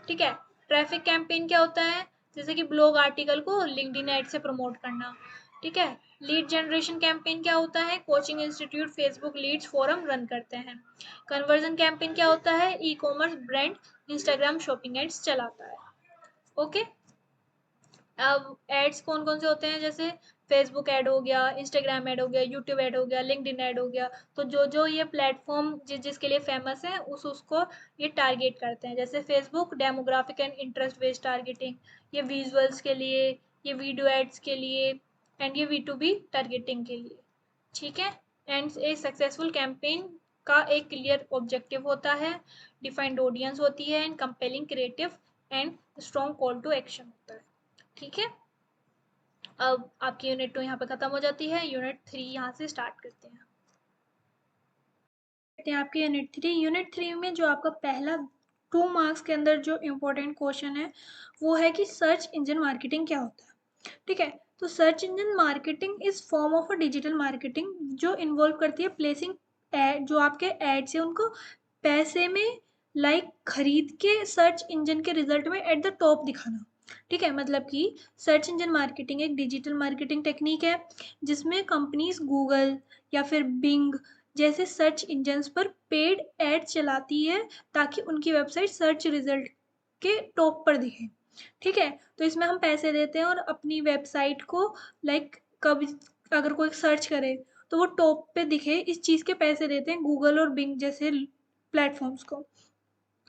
S1: ठीक है, ट्रैफिक कैंपेन क्या होता है, जैसे कि ब्लॉग आर्टिकल को लिंक्डइन ऐड से प्रमोट करना। ठीक है, लीड जनरेशन कैंपेन क्या होता है, coaching institute Facebook leads form run करते हैं। कन्वर्जन कैंपेन क्या होता है, e commerce brand Instagram shopping ads चलाता है। ओके, अब एड्स कौन कौन से होते हैं, जैसे फेसबुक ऐड हो गया, इंस्टाग्राम ऐड हो गया, यूट्यूब ऐड हो गया, लिंक्डइन ऐड हो गया। तो जो जो ये प्लेटफॉर्म जिसके लिए फेमस है उसको ये टारगेट करते हैं। जैसे Facebook demographic and interest based targeting, ये विजुअल्स के लिए, ये वीडियो एड्स के लिए एंड ये V2B टारगेटिंग के लिए। ठीक है, एंड ए सक्सेसफुल कैंपेन का एक क्लियर ऑब्जेक्टिव होता है, डिफाइंड ऑडियंस होती है and compelling creative and strong call to action होता है। ठीक है, अब आपकी यूनिट 2 यहाँ पे खत्म हो जाती है, यूनिट 3 यहाँ से स्टार्ट करते हैं। आपकी यूनिट 3 में जो आपका पहला 2 मार्क्स के अंदर जो इम्पोर्टेंट क्वेश्चन है वो है कि सर्च इंजन मार्केटिंग क्या होता है। ठीक है, तो search engine marketing is form of a digital marketing जो इन्वॉल्व करती है प्लेसिंग एड, जो आपके एड्स है उनको पैसे में लाइक खरीद के सर्च इंजन के रिजल्ट में एट द टॉप दिखाना। ठीक है, मतलब कि सर्च इंजन मार्केटिंग एक डिजिटल मार्केटिंग टेक्निक है जिसमें कंपनीज गूगल या फिर बिंग जैसे सर्च इंजन्स पर पेड एड चलाती है ताकि उनकी वेबसाइट सर्च रिजल्ट के टॉप पर दिखे। ठीक है, तो इसमें हम पैसे देते हैं और अपनी वेबसाइट को लाइक कब अगर कोई सर्च करे तो वो टॉप पे दिखे, इस चीज़ के पैसे देते हैं गूगल और बिंग जैसे प्लेटफॉर्म्स को।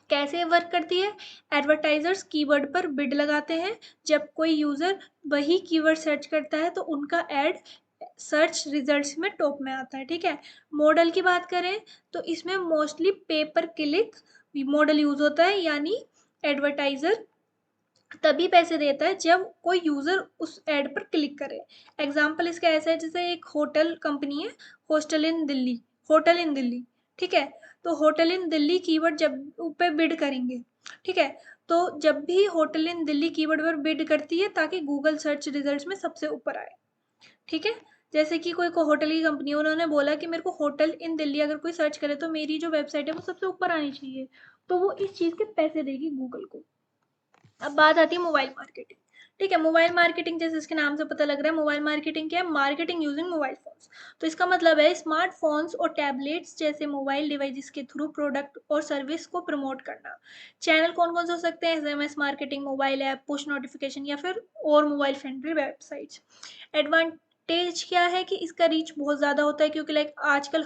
S1: कैसे वर्क करती है, एडवर्टाइजर्स कीवर्ड पर बिड लगाते हैं, जब कोई यूज़र वही कीवर्ड सर्च करता है तो उनका एड सर्च रिजल्ट्स में टॉप में आता है। ठीक है, मॉडल की बात करें तो इसमें मोस्टली पे पर क्लिक मॉडल यूज होता है, यानी एडवर्टाइजर तभी पैसे देता है जब कोई यूजर उस एड पर क्लिक करे। एग्जाम्पल इसका ऐसा है, जैसे एक होटल कंपनी है, होटल इन दिल्ली। ठीक है, तो होटल इन दिल्ली कीवर्ड जब पे बिड करेंगे, ठीक है, तो जब भी होटल इन दिल्ली कीवर्ड पर बिड करती है ताकि गूगल सर्च रिजल्ट्स में सबसे ऊपर आए। ठीक है, जैसे कि कोई होटल की कंपनी है, उन्होंने बोला कि मेरे को होटल इन दिल्ली अगर कोई सर्च करे तो मेरी जो वेबसाइट है वो सबसे ऊपर आनी चाहिए, तो वो इस चीज़ के पैसे देगी गूगल को। अब बात आती है मोबाइल मार्केटिंग। ठीक है, मोबाइल मार्केटिंग जैसे इसके नाम से पता लग रहा है, मोबाइल मार्केटिंग क्या है, मार्केटिंग यूजिंग मोबाइल फोन्स। तो इसका मतलब है स्मार्टफोन्स और टैबलेट्स जैसे मोबाइल डिवाइसेस के थ्रू प्रोडक्ट और सर्विस को प्रमोट करना। चैनल कौन कौन से हो सकते हैं, SMS marketing, mobile app, push notification या फिर और मोबाइल फ्रेंडली वेबसाइट्स। एडवांटेज क्या है कि इसका रीच बहुत ज़्यादा होता है, क्योंकि लाइक आजकल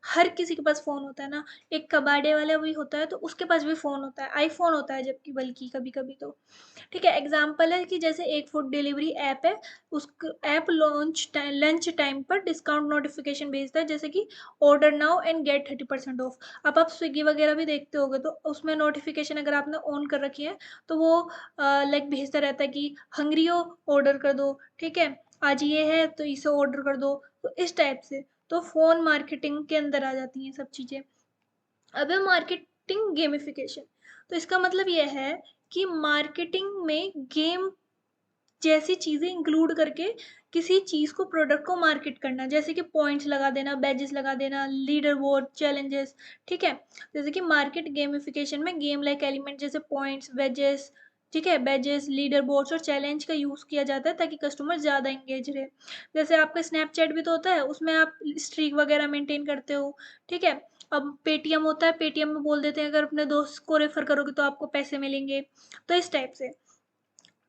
S1: हर किसी के पास फ़ोन होता है ना। एक कबाड़े वाला भी होता है तो उसके पास भी फ़ोन होता है, आईफोन होता है जबकि, बल्कि कभी कभी तो। ठीक है, एग्जाम्पल है कि जैसे एक फूड डिलीवरी ऐप है, उस ऐप लंच टाइम पर डिस्काउंट नोटिफिकेशन भेजता है, जैसे कि order now and get 30% off. अब आप स्विगी वगैरह भी देखते होगे तो उसमें नोटिफिकेशन अगर आपने ऑन कर रखी है तो वो लाइक भेजता रहता है कि हंग्री हो, ऑर्डर कर दो, ठीक है, आज ये है तो इसे ऑर्डर कर दो, तो इस टाइप से। तो फोन मार्केटिंग के अंदर आ जाती हैं सब चीज़ें। अब है मार्केटिंग गेमिफिकेशन। तो इसका मतलब यह है कि मार्केटिंग में गेम जैसी चीज़ें इंक्लूड करके किसी चीज़ को, प्रोडक्ट को मार्केट करना, जैसे कि पॉइंट्स लगा देना, बैजेस लगा देना, लीडर बोर्ड, चैलेंजेस। ठीक है, जैसे कि मार्केट गेमिफिकेशन में गेम लाइक एलिमेंट जैसे पॉइंट्स, बैजेस, ठीक है, बैजेस, लीडर बोर्ड्स और चैलेंज का यूज़ किया जाता है ताकि कस्टमर ज़्यादा एंगेज रहे। जैसे आपका स्नैपचैट भी तो होता है, उसमें आप स्ट्रीक वगैरह मेंटेन करते हो। ठीक है, अब पेटीएम होता है, पेटीएम में बोल देते हैं अगर अपने दोस्त को रेफर करोगे तो आपको पैसे मिलेंगे, तो इस टाइप से।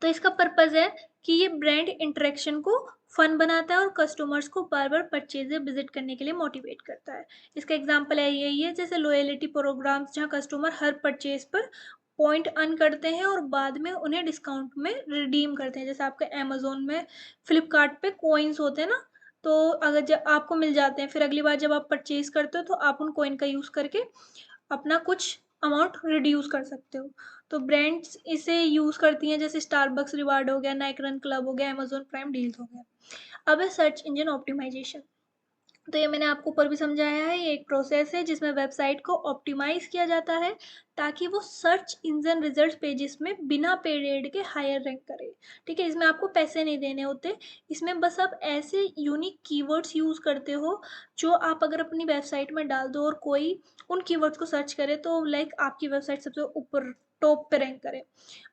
S1: तो इसका पर्पज़ है कि ये ब्रांड इंटरेक्शन को फन बनाता है और कस्टमर्स को बार बार परचेज या विजिट करने के लिए मोटिवेट करता है। इसका एग्जांपल है यही है, जैसे लॉयल्टी प्रोग्राम्स जहाँ कस्टमर हर परचेज पर पॉइंट अर्न करते हैं और बाद में उन्हें डिस्काउंट में रिडीम करते हैं। जैसे आपके अमेजोन में, फ्लिपकार्ट पे कॉइन्स होते हैं ना, तो अगर जब आपको मिल जाते हैं, फिर अगली बार जब आप परचेज करते हो तो आप उन कॉइन का यूज़ करके अपना कुछ अमाउंट रिड्यूस कर सकते हो। तो ब्रांड्स इसे यूज़ करती हैं, जैसे स्टारबक्स रिवार्ड हो गया, नाइक रन क्लब हो गया, अमेजोन प्राइम डील्स हो गया। अब है सर्च इंजन ऑप्टिमाइजेशन। तो ये मैंने आपको ऊपर भी समझाया है, ये एक प्रोसेस है जिसमें वेबसाइट को ऑप्टिमाइज किया जाता है ताकि वो सर्च इंजन रिजल्ट पेजेस में बिना पेड एड के हायर रैंक करे। ठीक है, इसमें आपको पैसे नहीं देने होते, इसमें बस आप ऐसे यूनिक कीवर्ड्स यूज़ करते हो जो आप अगर अपनी वेबसाइट में डाल दो और कोई उन कीवर्ड्स को सर्च करे तो लाइक आपकी वेबसाइट सबसे ऊपर टॉप पे रैंक करे।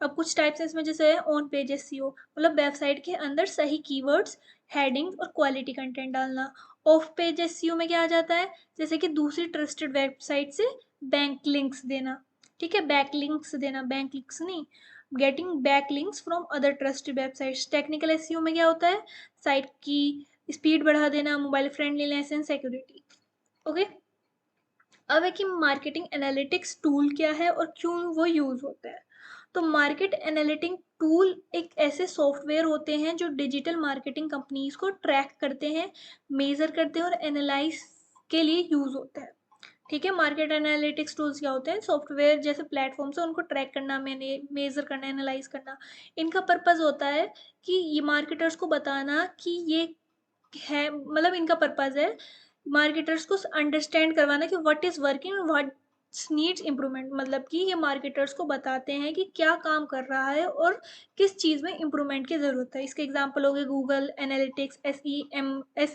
S1: अब कुछ टाइप्स हैं इसमें, जैसे ऑन पेज एसईओ, मतलब वेबसाइट के अंदर सही कीवर्ड्स, हेडिंग और क्वालिटी कंटेंट डालना। ऑफ पेज एसईओ में क्या आ जाता है, जैसे कि दूसरी ट्रस्टेड वेबसाइट से बैंक लिंक्स देना। ठीक है, बैक लिंक्स देना, बैंक लिंक्स नहीं, getting back links from other trusted websites. Technical SEO में क्या होता है, साइट की स्पीड बढ़ा देना, mobile friendliness and security. Okay, अब है कि मार्केटिंग एनालिटिक्स टूल क्या है और क्यों वो यूज़ होता है। तो मार्केट एनालिटिंग टूल एक ऐसे सॉफ्टवेयर होते हैं जो डिजिटल मार्केटिंग कंपनीज को ट्रैक करते हैं, मेजर करते हैं और एनालाइज के लिए यूज़ होता है। ठीक है, मार्केट एनालिटिक्स टूल्स क्या होते हैं, सॉफ्टवेयर जैसे प्लेटफॉर्म्स है उनको ट्रैक करना, मैंने मेजर करना, एनालाइज करना। इनका पर्पज़ होता है कि ये मार्केटर्स को बताना कि ये है, मतलब इनका पर्पज़ है मार्केटर्स को अंडरस्टैंड करवाना कि what is working, what needs improvement. मतलब कि ये मार्केटर्स को बताते हैं कि क्या काम कर रहा है और किस चीज़ में इम्प्रूवमेंट की ज़रूरत है। इसके एग्जांपल हो गए Google analytics, S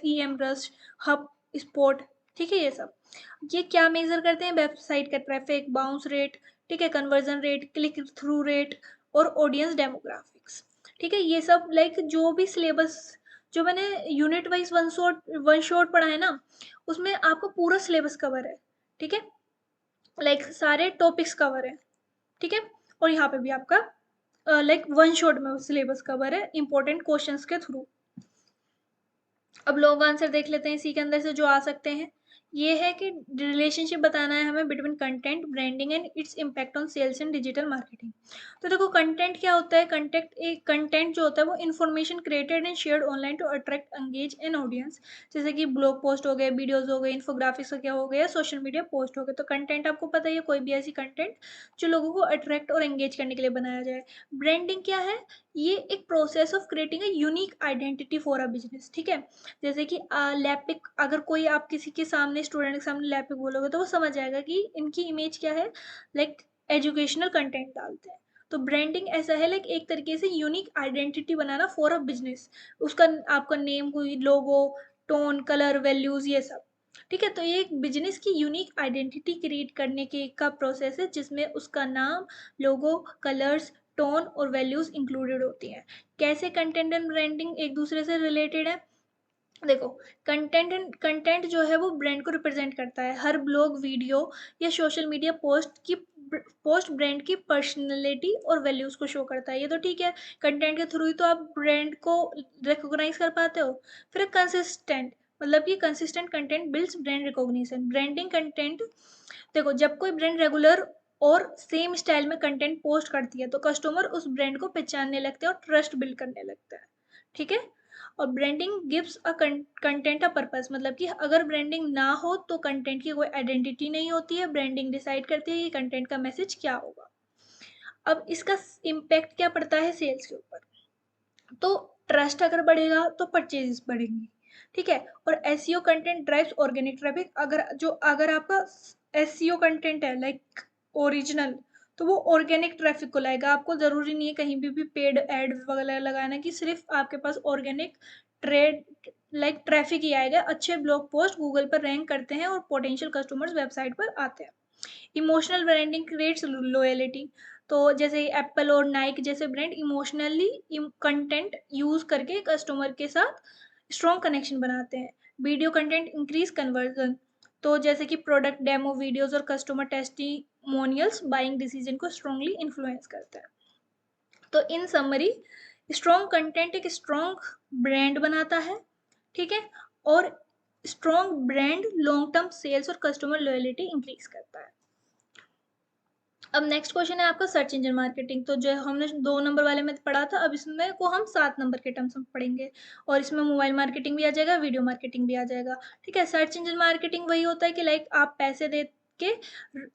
S1: E M rush, HubSpot. ठीक है, ये सब ये क्या मेजर करते हैं, वेबसाइट का ट्रैफिक, बाउंस रेट, ठीक है, conversion rate, click through rate और ऑडियंस डेमोग्राफिक्स। ठीक है, ये सब लाइक जो भी सिलेबस, जो मैंने यूनिट वाइज वन शॉट पढ़ा है ना, उसमें आपको पूरा सिलेबस कवर है। ठीक है, लाइक सारे टॉपिक्स कवर है। ठीक है, और यहाँ पे भी आपका लाइक वन शॉट में सिलेबस कवर है इंपॉर्टेंट क्वेश्चंस के थ्रू। अब लॉन्ग आंसर देख लेते हैं इसी के अंदर से जो आ सकते हैं। ये है कि रिलेशनशिप बताना है हमें between content, branding and its impact on sales and digital marketing. तो देखो कंटेंट क्या होता है, कंटेंट जो होता है वो information created and shared online to attract engage an audience. जैसे कि ब्लॉग पोस्ट हो गए, वीडियोज हो गए, इन्फोग्राफिक्स क्या हो गया, सोशल मीडिया पोस्ट हो गए। तो कंटेंट आपको पता ही है, कोई भी ऐसी कंटेंट जो लोगों को अट्रैक्ट और एंगेज करने के लिए बनाया जाए। ब्रांडिंग क्या है, ये एक process of creating a unique identity for a business. ठीक है, जैसे कि लैपिक, अगर कोई आप किसी के सामने, स्टूडेंट के सामने लैपिक बोलोगे तो वो समझ जाएगा कि इनकी इमेज क्या है, लाइक एजुकेशनल कंटेंट डालते हैं। तो ब्रांडिंग ऐसा है लाइक एक तरीके से unique identity banana for a business. उसका आपका नेम, कोई लोगो, टोन, कलर, वैल्यूज, ये सब। ठीक है, तो ये एक बिजनेस की यूनिक आइडेंटिटी क्रिएट करने के का प्रोसेस है जिसमें उसका नाम, लोगो, कलर्स, टोन और वैल्यूज इंक्लूडेड होती हैं। कैसे कंटेंट एंड ब्रांडिंग एक दूसरे से रिलेटेड है, देखो कंटेंट जो है वो ब्रांड को रिप्रेजेंट करता है। हर ब्लॉग, वीडियो या सोशल मीडिया पोस्ट की पोस्ट ब्रांड की पर्सनैलिटी और वैल्यूज को शो करता है, ये तो ठीक है, कंटेंट के थ्रू ही तो आप ब्रांड को रिकॉग्नाइज कर पाते हो। फिर कंसिस्टेंट, मतलब कि consistent content builds brand recognition. Branding content, देखो जब कोई ब्रांड रेगुलर और सेम स्टाइल में कंटेंट पोस्ट करती है तो कस्टमर उस ब्रांड को पहचानने लगते हैं और ट्रस्ट बिल्ड करने लगता है, ठीक है। और branding gives a content a purpose, मतलब कि अगर ब्रांडिंग ना हो तो कंटेंट की कोई आइडेंटिटी नहीं होती है। ब्रांडिंग डिसाइड करती है कि कंटेंट का मैसेज क्या होगा। अब इसका इम्पैक्ट क्या पड़ता है सेल्स के ऊपर, तो ट्रस्ट अगर बढ़ेगा तो परचेजेस बढ़ेंगी, ठीक है। और SEO content drives organic traffic, अगर आपका एसईओ कंटेंट है लाइक ओरिजिनल, तो वो ऑर्गेनिक ट्रैफिक को लाएगा। आपको जरूरी नहीं है कहीं भी पेड एड वगैरह लगाना, कि सिर्फ आपके पास ऑर्गेनिक ट्रेड लाइक ट्रैफिक ही आएगा। अच्छे ब्लॉग पोस्ट गूगल पर रैंक करते हैं और पोटेंशियल कस्टमर्स वेबसाइट पर आते हैं। इमोशनल ब्रांडिंग क्रिएट्स लॉयल्टी, तो जैसे एप्पल और नाइक जैसे ब्रांड इमोशनली कंटेंट यूज करके कस्टमर के साथ स्ट्रॉन्ग कनेक्शन बनाते हैं। वीडियो कंटेंट इंक्रीज कन्वर्जन, तो जैसे कि प्रोडक्ट डेमो वीडियोस और कस्टमर टेस्टिमोनियल्स बाइंग डिसीजन को स्ट्रांगली इन्फ्लुएंस करते हैं। तो इन समरी, स्ट्रॉन्ग कंटेंट एक स्ट्रॉन्ग ब्रांड बनाता है, ठीक है। और strong brand long term sales और कस्टमर लॉयल्टी इंक्रीज करता है। अब नेक्स्ट क्वेश्चन है आपका सर्च इंजन मार्केटिंग, तो जो हमने 2 नंबर वाले में पढ़ा था, अब इसमें को हम 7 नंबर के टर्म्स में पढ़ेंगे, और इसमें मोबाइल मार्केटिंग भी आ जाएगा, वीडियो मार्केटिंग भी आ जाएगा, ठीक है। सर्च इंजन मार्केटिंग वही होता है कि लाइक आप पैसे दे के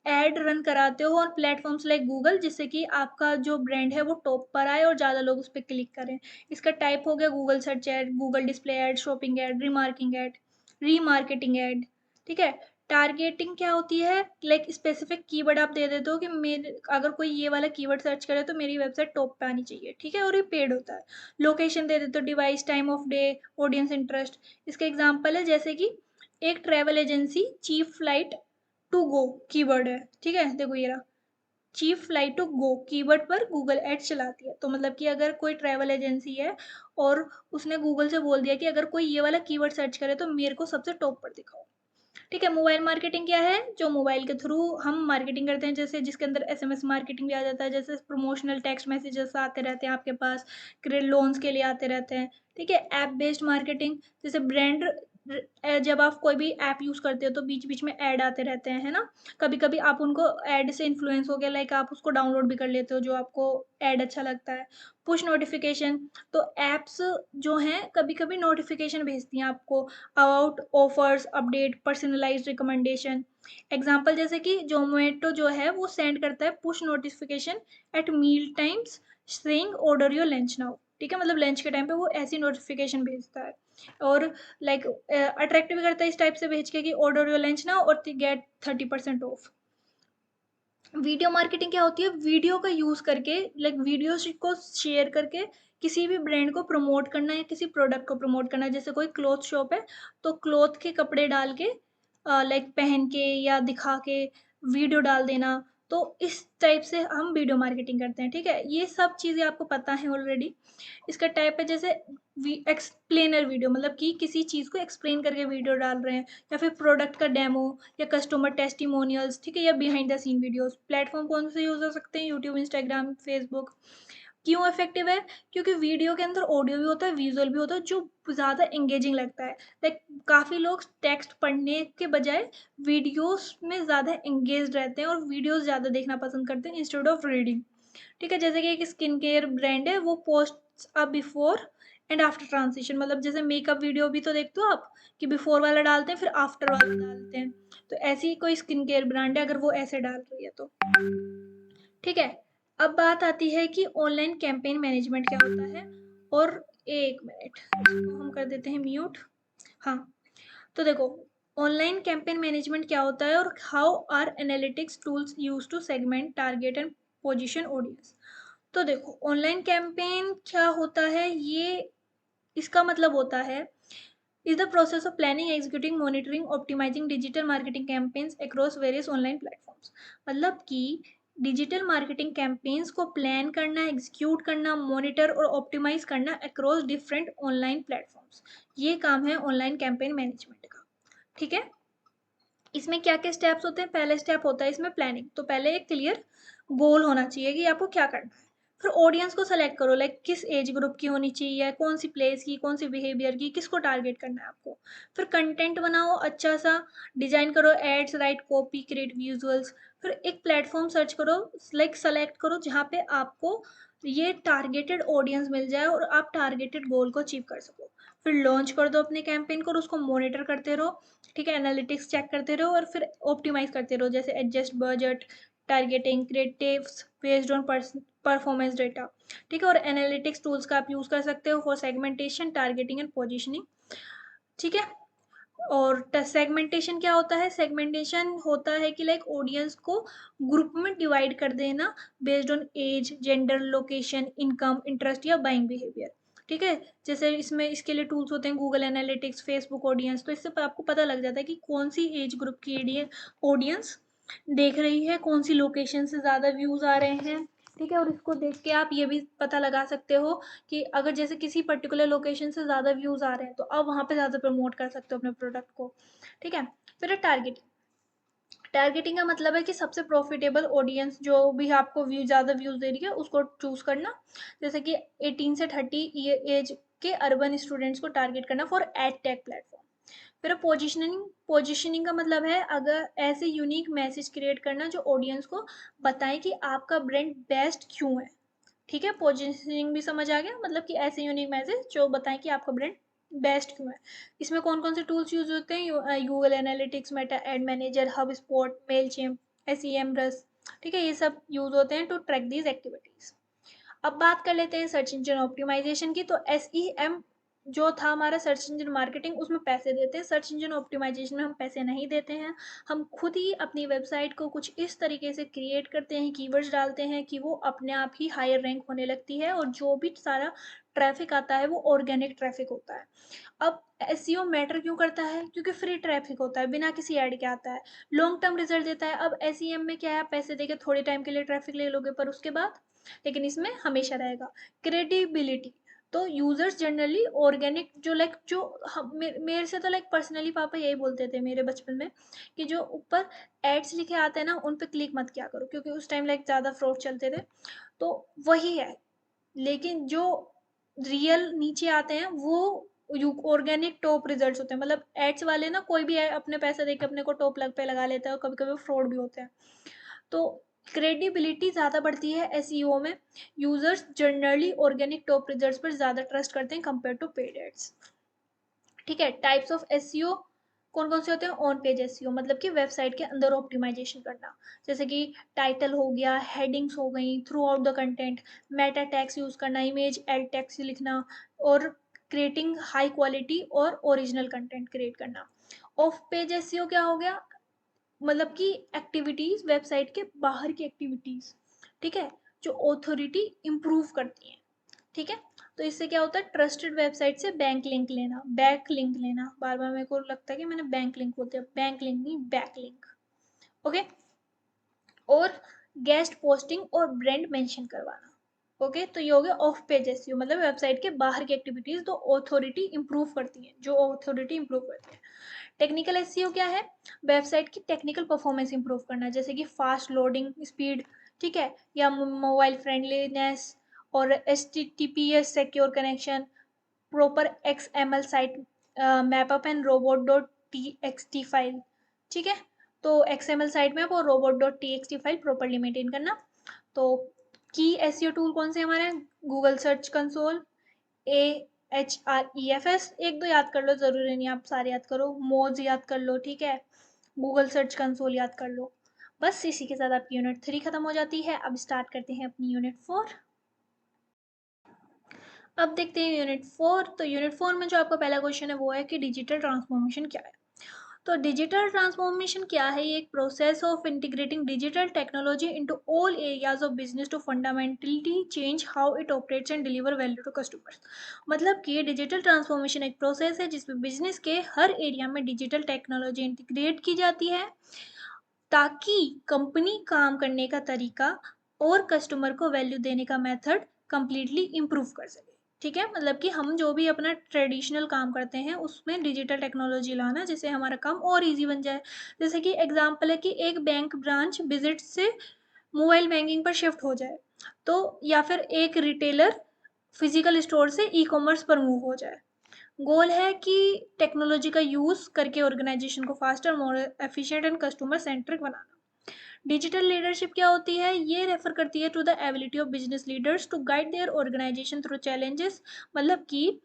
S1: एड रन कराते हो ऑन प्लेटफॉर्म्स लाइक गूगल, जिससे कि आपका जो ब्रांड है वो टॉप पर आए और ज़्यादा लोग उस पर क्लिक करें। इसका टाइप हो गया Google search ad, Google display ad, shopping ad, remarketing ad, ठीक है। टारगेटिंग क्या होती है, लाइक स्पेसिफिक कीवर्ड आप दे देते हो कि मेरे अगर कोई ये वाला कीवर्ड सर्च करे तो मेरी वेबसाइट टॉप पे आनी चाहिए, ठीक है, और ये पेड होता है। लोकेशन दे देते हो, device, time of day, audience interest. इसके एग्जांपल है जैसे कि एक travel agency cheap flight to go keyword है, ठीक है, देखो ये रहा cheap flight to go keyword पर गूगल एड चलाती है। तो मतलब कि अगर कोई ट्रैवल एजेंसी है और उसने गूगल से बोल दिया कि अगर कोई ये वाला कीवर्ड सर्च करे तो मेरे को सबसे टॉप पर दिखाओ, ठीक है। मोबाइल मार्केटिंग क्या है, जो मोबाइल के थ्रू हम मार्केटिंग करते हैं, जैसे जिसके अंदर एसएमएस मार्केटिंग भी आ जाता है, जैसे प्रमोशनल टेक्स्ट मैसेजेस आते रहते हैं आपके पास, क्रेडिट लोन्स के लिए आते रहते हैं, ठीक है। ऐप बेस्ड मार्केटिंग, जैसे ब्रांड, जब आप कोई भी ऐप यूज करते हो तो बीच बीच में ऐड आते रहते हैं, है ना। कभी कभी आप उनको ऐड से इन्फ्लुएंस हो गया, लाइक आप उसको डाउनलोड भी कर लेते हो जो आपको ऐड अच्छा लगता है। पुश नोटिफिकेशन, तो एप्स जो हैं कभी कभी नोटिफिकेशन भेजती हैं आपको about offers, update, personalised recommendation. Example जैसे कि जोमेटो जो है वो सेंड करता है push notification at meal times saying order your lunch now, ठीक है, मतलब लंच के टाइम पे वो ऐसी नोटिफिकेशन भेजता है। और लाइक अट्रैक्ट भी करता है इस टाइप से भेज के कि ऑर्डर योर लंच नाउ और गेट 30% ऑफ। वीडियो मार्केटिंग क्या होती है, वीडियो का यूज करके लाइक वीडियोस को शेयर करके किसी भी ब्रांड को प्रमोट करना या किसी प्रोडक्ट को प्रमोट करना। जैसे कोई क्लॉथ शॉप है तो क्लॉथ के कपड़े डाल के लाइक पहन के या दिखा के वीडियो डाल देना, तो इस टाइप से हम वीडियो मार्केटिंग करते हैं, ठीक है। ये सब चीज़ें आपको पता है ऑलरेडी। इसका टाइप है जैसे एक्सप्लेनर वीडियो, मतलब कि किसी चीज़ को एक्सप्लेन करके वीडियो डाल रहे हैं, या फिर प्रोडक्ट का डेमो या कस्टमर टेस्टिमोनियल्स, ठीक है, या behind the seen videos. Platform कौन से यूज हो सकते हैं, यूट्यूब, इंस्टाग्राम, फेसबुक। क्यों इफेक्टिव है, क्योंकि वीडियो के अंदर ऑडियो भी होता है, विजुअल भी होता है, जो ज़्यादा एंगेजिंग लगता है। लाइक काफ़ी लोग टेक्स्ट पढ़ने के बजाय वीडियोस में ज़्यादा एंगेज रहते हैं और वीडियोस ज़्यादा देखना पसंद करते हैं इंस्टेड ऑफ रीडिंग, ठीक है। जैसे कि एक स्किन केयर ब्रांड है, वो post a before and after transition, मतलब जैसे मेकअप वीडियो भी तो देखते हो आप कि बिफोर वाला डालते हैं फिर आफ्टर वाला डालते हैं, तो ऐसी कोई स्किन केयर ब्रांड है अगर वो ऐसे डाल रही है तो, ठीक है। अब बात आती है कि ऑनलाइन कैंपेन मैनेजमेंट क्या होता है, और एक मिनट इसको हम कर देते हैं म्यूट। हाँ, तो देखो ऑनलाइन कैंपेन मैनेजमेंट क्या होता है और how are analytics tools use to segment, target and position audience. तो देखो ऑनलाइन कैंपेन क्या होता है, ये इसका मतलब होता है is the process of planning, executing, monitoring, optimising digital marketing campaigns across various online platforms. मतलब कि डिजिटल मार्केटिंग कैंपेन्स को प्लान करना, एग्जीक्यूट करना, मॉनिटर और ऑप्टिमाइज करना अक्रॉस डिफरेंट ऑनलाइन प्लेटफॉर्म्स, ये काम है ऑनलाइन कैंपेन मैनेजमेंट का, ठीक है। इसमें क्या क्या स्टेप्स होते हैं? पहले स्टेप होता है इसमें प्लानिंग। तो पहले एक क्लियर गोल होना चाहिए कि आपको क्या करना है। फिर ऑडियंस को सेलेक्ट करो, लाइक किस एज ग्रुप की होनी चाहिए, कौन सी प्लेस की, कौन सी बिहेवियर की, किसको टारगेट करना है आपको। फिर कंटेंट बनाओ अच्छा सा, डिजाइन करो ads, write copy, create visuals. फिर एक प्लेटफॉर्म सर्च करो, लाइक सेलेक्ट करो जहाँ पे आपको ये टारगेटेड ऑडियंस मिल जाए और आप टारगेटेड गोल को अचीव कर सको। फिर लॉन्च कर दो अपने कैंपेन को और उसको मॉनिटर करते रहो, ठीक है, एनालिटिक्स चेक करते रहो और फिर ऑप्टिमाइज करते रहो, जैसे adjust budget, targeting, creatives based on performance data, ठीक है। और एनालिटिक्स टूल्स का आप यूज़ कर सकते हो for segmentation, targeting and positioning, ठीक है। और सेगमेंटेशन क्या होता है? सेगमेंटेशन होता है कि लाइक ऑडियंस को ग्रुप में डिवाइड कर देना based on age, gender, location, income, interest या बाइंग बिहेवियर, ठीक है। जैसे इसमें इसके लिए टूल्स होते हैं गूगल एनालिटिक्स, फेसबुक ऑडियंस। तो इससे आपको पता लग जाता है कि कौन सी एज ग्रुप की ऑडियंस देख रही है, कौन सी लोकेशन से ज़्यादा व्यूज़ आ रहे हैं, ठीक है। और इसको देख के आप ये भी पता लगा सकते हो कि अगर जैसे किसी पर्टिकुलर लोकेशन से ज़्यादा व्यूज़ आ रहे हैं तो आप वहाँ पे ज़्यादा प्रमोट कर सकते हो अपने प्रोडक्ट को, ठीक है। फिर टारगेटिंग। टारगेटिंग का मतलब है कि सबसे प्रॉफिटेबल ऑडियंस जो भी आपको ज़्यादा व्यूज़ दे रही है उसको चूज़ करना। जैसे कि 18 से 30 एज के अर्बन स्टूडेंट्स को टारगेट करना फॉर एड टेक प्लेटफॉर्म। फिर पोजिशनिंग। पोजिशनिंग का मतलब है अगर ऐसे यूनिक मैसेज क्रिएट करना जो ऑडियंस को बताए कि आपका ब्रांड बेस्ट क्यों है, ठीक है। पोजिशनिंग भी समझ आ गया, मतलब कि ऐसे यूनिक मैसेज जो बताएं कि आपका ब्रांड बेस्ट क्यों है। इसमें कौन कौन से टूल्स यूज होते हैं? Google analytics, Meta ad manager, HubSpot, Mailchimp, SEM rush, ठीक है। ये सब यूज होते हैं टू ट्रैक दीज एक्टिविटीज। अब बात कर लेते हैं सर्च इंजन ऑप्टिमाइजेशन की। तो SEM जो था हमारा सर्च इंजन मार्केटिंग, उसमें पैसे देते हैं। सर्च इंजन ऑप्टिमाइजेशन में हम पैसे नहीं देते हैं, हम खुद ही अपनी वेबसाइट को कुछ इस तरीके से क्रिएट करते हैं, कीवर्ड्स डालते हैं कि वो अपने आप ही हायर रैंक होने लगती है और जो भी सारा ट्रैफिक आता है वो ऑर्गेनिक ट्रैफिक होता है। अब SEO मैटर क्यों करता है? क्योंकि फ्री ट्रैफिक होता है, बिना किसी ऐड के आता है, लॉन्ग टर्म रिजल्ट देता है। अब SEM में क्या है, आप पैसे देके थोड़े टाइम के लिए ट्रैफिक ले लोगे पर उसके बाद, लेकिन इसमें हमेशा रहेगा क्रेडिबिलिटी। तो यूजर्स जनरली ऑर्गेनिक जो लाइक जो हम मेरे से तो लाइक पर्सनली पापा यही बोलते थे मेरे बचपन में कि जो ऊपर एड्स लिखे आते हैं ना उन पे क्लिक मत किया करो, क्योंकि उस टाइम लाइक ज़्यादा फ्रॉड चलते थे। तो वही है, लेकिन जो रियल नीचे आते हैं वो ऑर्गेनिक टॉप रिजल्ट्स होते हैं। मतलब एड्स वाले ना कोई भी अपने पैसे देके अपने को टॉप पे लगा लेता है और कभी कभी फ्रॉड भी होते हैं। तो क्रेडिबिलिटी ज़्यादा बढ़ती है SEO में। Users generally organic top results पर ज़्यादा ट्रस्ट करते हैं कंपेयर टू पेड एड्स, ठीक है। टाइप्स ऑफ SEO कौन कौन से होते हैं? ऑन पेज SEO, मतलब कि वेबसाइट के अंदर ऑप्टिमाइजेशन करना, जैसे कि टाइटल हो गया, हेडिंग्स हो गई, through out the content, Meta tags use करना, इमेज एड टैग्स लिखना, और क्रिएटिंग हाई क्वालिटी और ओरिजिनल कंटेंट क्रिएट करना। ऑफ पेज SEO क्या हो गया? मतलब कि एक्टिविटीज, वेबसाइट के बाहर की एक्टिविटीज, ठीक है, जो ऑथोरिटी इंप्रूव करती हैं, ठीक है। तो इससे क्या होता है? ट्रस्टेड वेबसाइट से बैंक लिंक लेना, बैक लिंक लेना, बार बार मेरे को लगता है कि मैंने बैंक लिंक बोलते हैं, बैंक लिंक नहीं, बैक लिंक, ओके। और गेस्ट पोस्टिंग और ब्रांड मेंशन करवाना, ओके। तो ये हो गया ऑफ पेज SEO, मतलब वेबसाइट के बाहर की एक्टिविटीज तो ऑथोरिटी इंप्रूव करती है, जो ऑथोरिटी इंप्रूव करती है। टेक्निकल SEO क्या है? वेबसाइट की टेक्निकल परफॉर्मेंस इंप्रूव करना, जैसे कि फास्ट लोडिंग स्पीड, ठीक है, या मोबाइल फ्रेंडलीनेस, और HTTPS secure connection, proper XML sitemap and robot dot TXT file, ठीक है। तो XML साइट में वो robot.txt फाइल प्रॉपरली मेंटेन करना। तो की SEO टूल कौन से हमारे? गूगल सर्च कंसोल, AHREFS, एक दो याद कर लो, जरूरी नहीं आप सारे याद करो, मोज याद कर लो, ठीक है, गूगल सर्च कंसोल याद कर लो। बस इसी के साथ आपकी यूनिट 3 खत्म हो जाती है। अब स्टार्ट करते हैं अपनी यूनिट 4। अब देखते हैं यूनिट 4। तो यूनिट 4 में जो आपका पहला क्वेश्चन है वो है कि डिजिटल ट्रांसफॉर्मेशन क्या है। तो डिजिटल ट्रांसफॉर्मेशन क्या है? ये एक process of integrating digital technology into all areas of business to fundamentally change how it operates and deliver value to customers. मतलब कि डिजिटल ट्रांसफॉर्मेशन एक प्रोसेस है जिसमें बिजनेस के हर एरिया में डिजिटल टेक्नोलॉजी इंटीग्रेट की जाती है ताकि कंपनी काम करने का तरीका और कस्टमर को वैल्यू देने का मेथड कंप्लीटली इम्प्रूव कर सके। ठीक है, मतलब कि हम जो भी अपना ट्रेडिशनल काम करते हैं उसमें डिजिटल टेक्नोलॉजी लाना, जिससे हमारा काम और इजी बन जाए। जैसे कि एग्जांपल है कि एक बैंक ब्रांच विजिट से मोबाइल बैंकिंग पर शिफ्ट हो जाए, तो या फिर एक रिटेलर फिजिकल स्टोर से ई कॉमर्स पर मूव हो जाए। गोल है कि टेक्नोलॉजी का यूज़ करके ऑर्गेनाइजेशन को faster, more efficient and customer centric बनाना। डिजिटल लीडरशिप क्या होती है? ये रेफर करती है to the ability of business leaders to guide their organisation through challenges. मतलब कि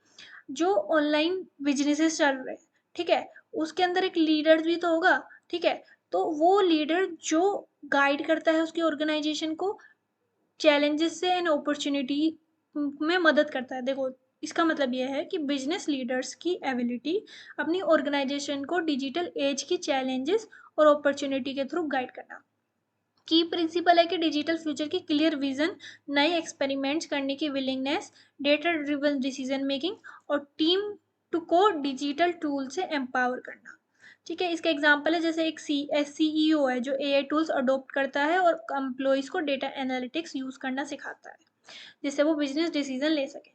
S1: जो ऑनलाइन बिजनेसेस चल रहे हैं, ठीक है, उसके अंदर एक लीडर भी तो होगा, ठीक है, तो वो लीडर जो गाइड करता है उसकी ऑर्गेनाइजेशन को चैलेंजेस से एंड अपॉर्चुनिटी में मदद करता है। देखो, इसका मतलब यह है कि बिजनेस लीडर्स की एबिलिटी अपनी ऑर्गेनाइजेशन को डिजिटल एज की चैलेंजेस और अपॉर्चुनिटी के थ्रू गाइड करना। की प्रिंसिपल है कि डिजिटल फ्यूचर की क्लियर विजन, नए एक्सपेरिमेंट्स करने की willingness, data driven decision making और टीम टू को डिजिटल टूल से एम्पावर करना। ठीक है, इसका एग्जांपल है जैसे एक CEO है जो AI टूल्स अडोप्ट करता है और एम्प्लॉयज़ को डेटा एनालिटिक्स यूज़ करना सिखाता है, जिससे वो बिजनेस डिसीजन ले सके।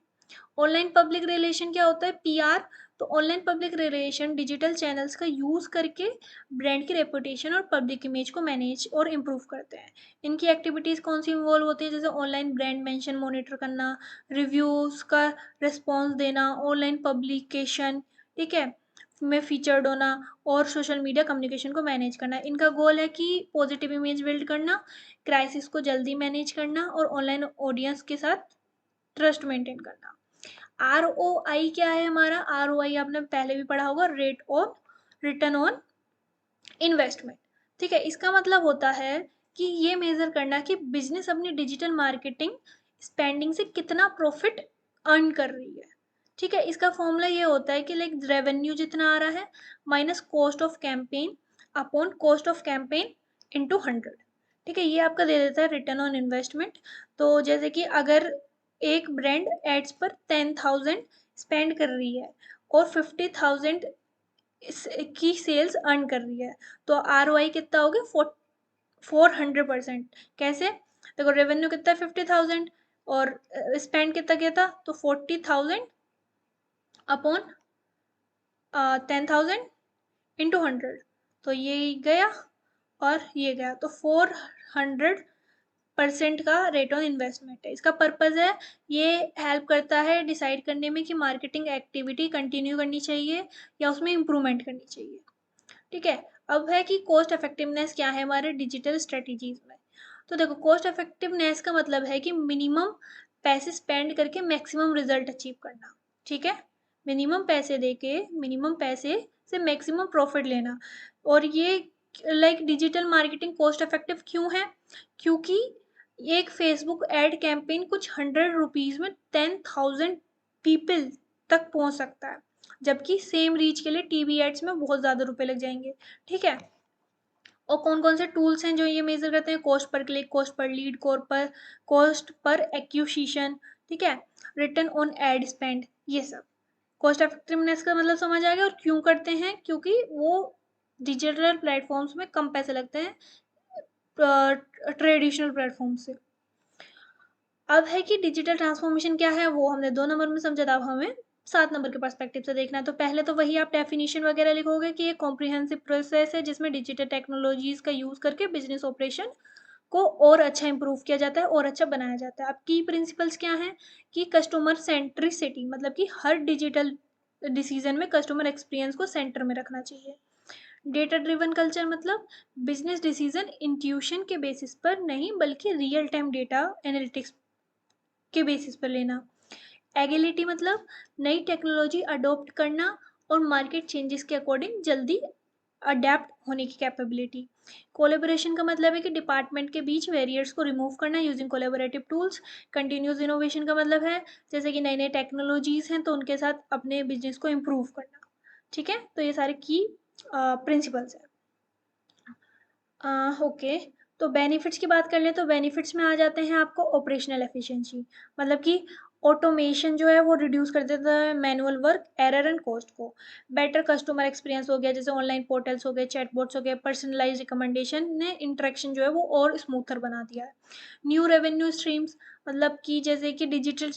S1: ऑनलाइन पब्लिक रिलेशन क्या होता है? PR। तो online public relation digital channels का यूज़ करके ब्रांड की रेपुटेशन और पब्लिक इमेज को मैनेज और इम्प्रूव करते हैं। इनकी एक्टिविटीज़ कौन सी इन्वॉल्व होती है? जैसे ऑनलाइन ब्रांड मेंशन मॉनिटर करना, रिव्यूज़ का रिस्पॉन्स देना, ऑनलाइन पब्लिकेशन, ठीक है, में फीचर्ड होना और सोशल मीडिया कम्युनिकेशन को मैनेज करना। इनका गोल है कि पॉजिटिव इमेज बिल्ड करना, क्राइसिस को जल्दी मैनेज करना और ऑनलाइन ऑडियंस के साथ ट्रस्ट मेंटेन करना। ROI क्या है हमारा? ROI आपने पहले भी पढ़ा होगा, rate on return on investment. ठीक है, इसका मतलब होता है कि ये मेजर करना कि बिजनेस अपनी डिजिटल मार्केटिंग स्पेंडिंग से कितना प्रॉफिट अर्न कर रही है। ठीक है, इसका फॉर्मूला ये होता है कि लाइक रेवेन्यू जितना आ रहा है minus cost of campaign upon cost of campaign into 100। ठीक है, ये आपका दे देता है रिटर्न ऑन इन्वेस्टमेंट। तो जैसे कि अगर एक ब्रांड एड्स पर 10,000 स्पेंड कर रही है और 50,000 की सेल्स अर्न कर रही है, तो ROI कितना हो गया? 400%। कैसे? देखो, रेवेन्यू कितना है? 50,000 और स्पेंड कितना किया था? तो 40,000 अपॉन 10,000 इंटू 100। तो ये गया और ये गया, तो 400% का रेट ऑन इन्वेस्टमेंट है। इसका पर्पज़ है, ये हेल्प करता है डिसाइड करने में कि मार्केटिंग एक्टिविटी कंटिन्यू करनी चाहिए या उसमें इम्प्रूवमेंट करनी चाहिए। ठीक है, अब है कि कॉस्ट इफेक्टिवनेस क्या है हमारे डिजिटल स्ट्रेटजीज में। तो देखो, कॉस्ट इफेक्टिवनेस का मतलब है कि मिनिमम पैसे स्पेंड करके मैक्सिमम रिजल्ट अचीव करना। ठीक है, मिनिमम पैसे देके मिनिमम पैसे से मैक्सिमम प्रॉफिट लेना। और ये like digital marketing cost effective क्यों है? क्योंकि एक फेसबुक एड कैंपेन कुछ 100 रुपीज़ में 10,000 पीपल तक पहुंच सकता है, जबकि सेम रीच के लिए टीवी एड्स में बहुत ज़्यादा रुपए लग जाएंगे। ठीक है, और कौन कौन से टूल्स हैं जो ये मेजर करते हैं? Cost per click, cost per lead, cost per acquisition, ठीक है, रिटर्न ऑन एड स्पेंड, ये सब। कॉस्ट इफेक्टिवनेस का मतलब समझ आ गया। और क्यों करते हैं? क्योंकि वो डिजिटल प्लेटफॉर्म्स में कम पैसे लगते हैं ट्रेडिशनल प्लेटफॉर्म से। अब है कि डिजिटल ट्रांसफॉर्मेशन क्या है, वो हमने 2 नंबर में समझा था, अब हमें 7 नंबर के पर्सपेक्टिव से देखना है। तो पहले तो वही आप डेफिनेशन वगैरह लिखोगे कि ये कॉम्प्रिहेंसिव प्रोसेस है जिसमें डिजिटल टेक्नोलॉजीज का यूज़ करके बिजनेस ऑपरेशन को और अच्छा इंप्रूव किया जाता है और अच्छा बनाया जाता है। अब की प्रिंसिपल्स क्या हैं? कि कस्टमर सेंट्रिसिटी, मतलब कि हर डिजिटल डिसीजन में कस्टमर एक्सपीरियंस को सेंटर में रखना चाहिए। डेटा ड्रिवन कल्चर मतलब बिजनेस डिसीजन इंट्यूशन के बेसिस पर नहीं बल्कि रियल टाइम डेटा एनालिटिक्स के बेसिस पर लेना। एगिलिटी मतलब नई टेक्नोलॉजी अडॉप्ट करना और मार्केट चेंजेस के अकॉर्डिंग जल्दी अडेप्ट होने की कैपेबिलिटी। कोलेबोरेशन का मतलब है कि डिपार्टमेंट के बीच बैरियर्स को रिमूव करना using collaborative tools. Continuous innovation का मतलब है जैसे कि नई नई टेक्नोलॉजीज हैं तो उनके साथ अपने बिजनेस को इम्प्रूव करना। ठीक है, तो ये सारे की प्रिंसिपल्स हैं। ओके, तो बेनिफिट्स की बात कर लें तो बेनिफिट्स में आ जाते हैं आपको ऑपरेशनल एफिशिएंसी, मतलब कि ऑटोमेशन जो है वो रिड्यूस कर देता है manual work, error and cost को। बेटर कस्टमर एक्सपीरियंस हो गया, जैसे ऑनलाइन पोर्टल्स हो गए, चैटबॉट्स हो गए, पर्सनलाइज रिकमेंडेशन ने इंटरेक्शन जो है वो और स्मूथर बना दिया है। न्यू रेवेन्यू स्ट्रीम्स, मतलब कि जैसे कि डिजिटल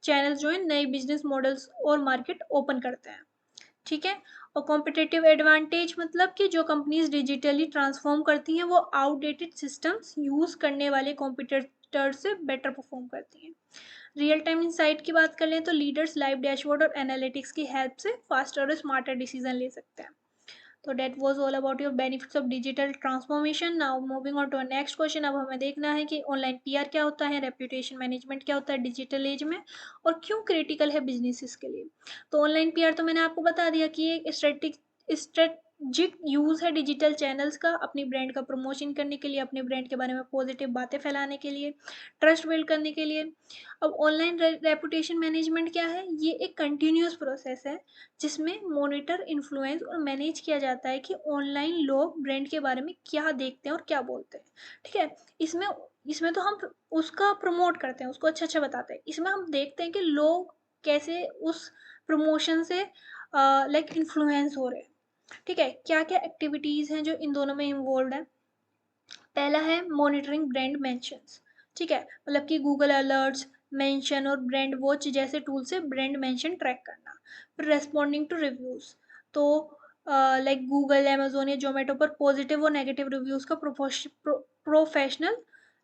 S1: चैनल्स जो है नए बिजनेस मॉडल्स और मार्केट ओपन करते हैं, ठीक है। और कॉम्पिटिटिव एडवांटेज मतलब कि जो कंपनीज डिजिटली ट्रांसफॉर्म करती हैं वो आउटडेटेड सिस्टम्स यूज करने वाले कॉम्पिटिटर से बेटर परफॉर्म करती हैं। रियल टाइम इंसाइट की बात कर लें तो लीडर्स लाइव डैशबोर्ड और एनालिटिक्स की हेल्प से फास्टर और स्मार्टर डिसीजन ले सकते हैं। तो that was all about your benefits of digital transformation. Now moving on to next question. अब हमें देखना है कि ऑनलाइन पीआर क्या होता है, रेप्यूटेशन मैनेजमेंट क्या होता है डिजिटल एज में, और क्यों क्रिटिकल है बिजनेसेस के लिए। तो ऑनलाइन पीआर तो मैंने आपको बता दिया कि एक स्ट्रेटेजिक यूज है डिजिटल चैनल्स का अपनी ब्रांड का प्रमोशन करने के लिए, अपने ब्रांड के बारे में पॉजिटिव बातें फैलाने के लिए, ट्रस्ट बिल्ड करने के लिए। अब ऑनलाइन रेपुटेशन मैनेजमेंट क्या है, ये एक कंटिन्यूस प्रोसेस है जिसमें मॉनिटर, इन्फ्लुएंस और मैनेज किया जाता है कि ऑनलाइन लोग ब्रांड के बारे में क्या देखते हैं और क्या बोलते हैं, ठीक है। इसमें इसमें तो हम उसका प्रमोट करते हैं, उसको अच्छा अच्छा बताते हैं। इसमें हम देखते हैं कि लोग कैसे उस प्रमोशन से लाइक इन्फ्लुएंस हो रहे हैं, ठीक है। क्या क्या एक्टिविटीज़ हैं जो इन दोनों में इन्वॉल्व है। पहला है मॉनिटरिंग ब्रांड मेंशंस, ठीक है, मतलब कि गूगल अलर्ट्स, मेंशन और ब्रांड वॉच जैसे टूल से ब्रांड मेंशन ट्रैक करना। फिर रेस्पॉन्डिंग टू रिव्यूज, तो लाइक गूगल, अमेजोन या जोमेटो पर पॉजिटिव और नेगेटिव रिव्यूज का प्रोफेशनल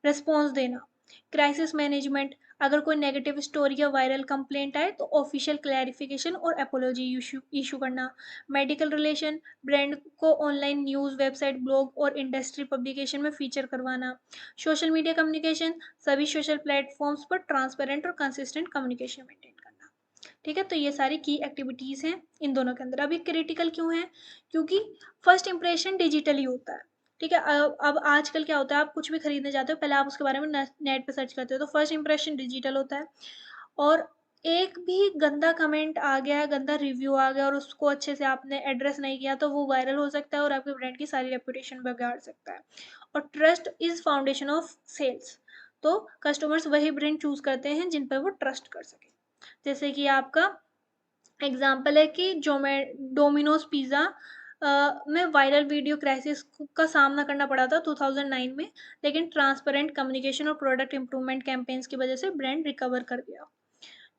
S1: रिस्पॉन्स देना। क्राइसिस मैनेजमेंट, अगर कोई नेगेटिव स्टोरी या वायरल कंप्लेंट आए तो ऑफिशियल क्लैरिफिकेशन और अपोलॉजी इशू करना। मेडिकल रिलेशन, ब्रांड को ऑनलाइन न्यूज़, वेबसाइट, ब्लॉग और इंडस्ट्री पब्लिकेशन में फीचर करवाना। सोशल मीडिया कम्युनिकेशन, सभी सोशल प्लेटफॉर्म्स पर ट्रांसपेरेंट और कंसिस्टेंट कम्युनिकेशन मेंटेन करना, ठीक है। तो ये सारी की एक्टिविटीज़ हैं इन दोनों के अंदर। अभी क्रिटिकल क्यों है, क्योंकि फर्स्ट इंप्रेशन डिजिटली होता है, ठीक है। अब आजकल क्या होता है, आप कुछ भी खरीदने जाते हो पहले आप उसके बारे में नेट पे सर्च करते हो, तो फर्स्ट इंप्रेशन डिजिटल होता है। और एक भी गंदा कमेंट आ गया, गंदा रिव्यू आ गया और उसको अच्छे से आपने एड्रेस नहीं किया तो वो वायरल हो सकता है और आपके ब्रांड की सारी रेपुटेशन बिगाड़ सकता है। और trust is foundation of sales, तो कस्टमर्स वही ब्रांड चूज करते हैं जिन पर वो ट्रस्ट कर सके। जैसे कि आपका एग्जाम्पल है कि डोमिनोज पिज़्ज़ा में वायरल वीडियो क्राइसिस का सामना करना पड़ा था 2009 में, लेकिन ट्रांसपेरेंट कम्युनिकेशन और प्रोडक्ट इंप्रूवमेंट कैंपेन्स की वजह से ब्रांड रिकवर कर गया,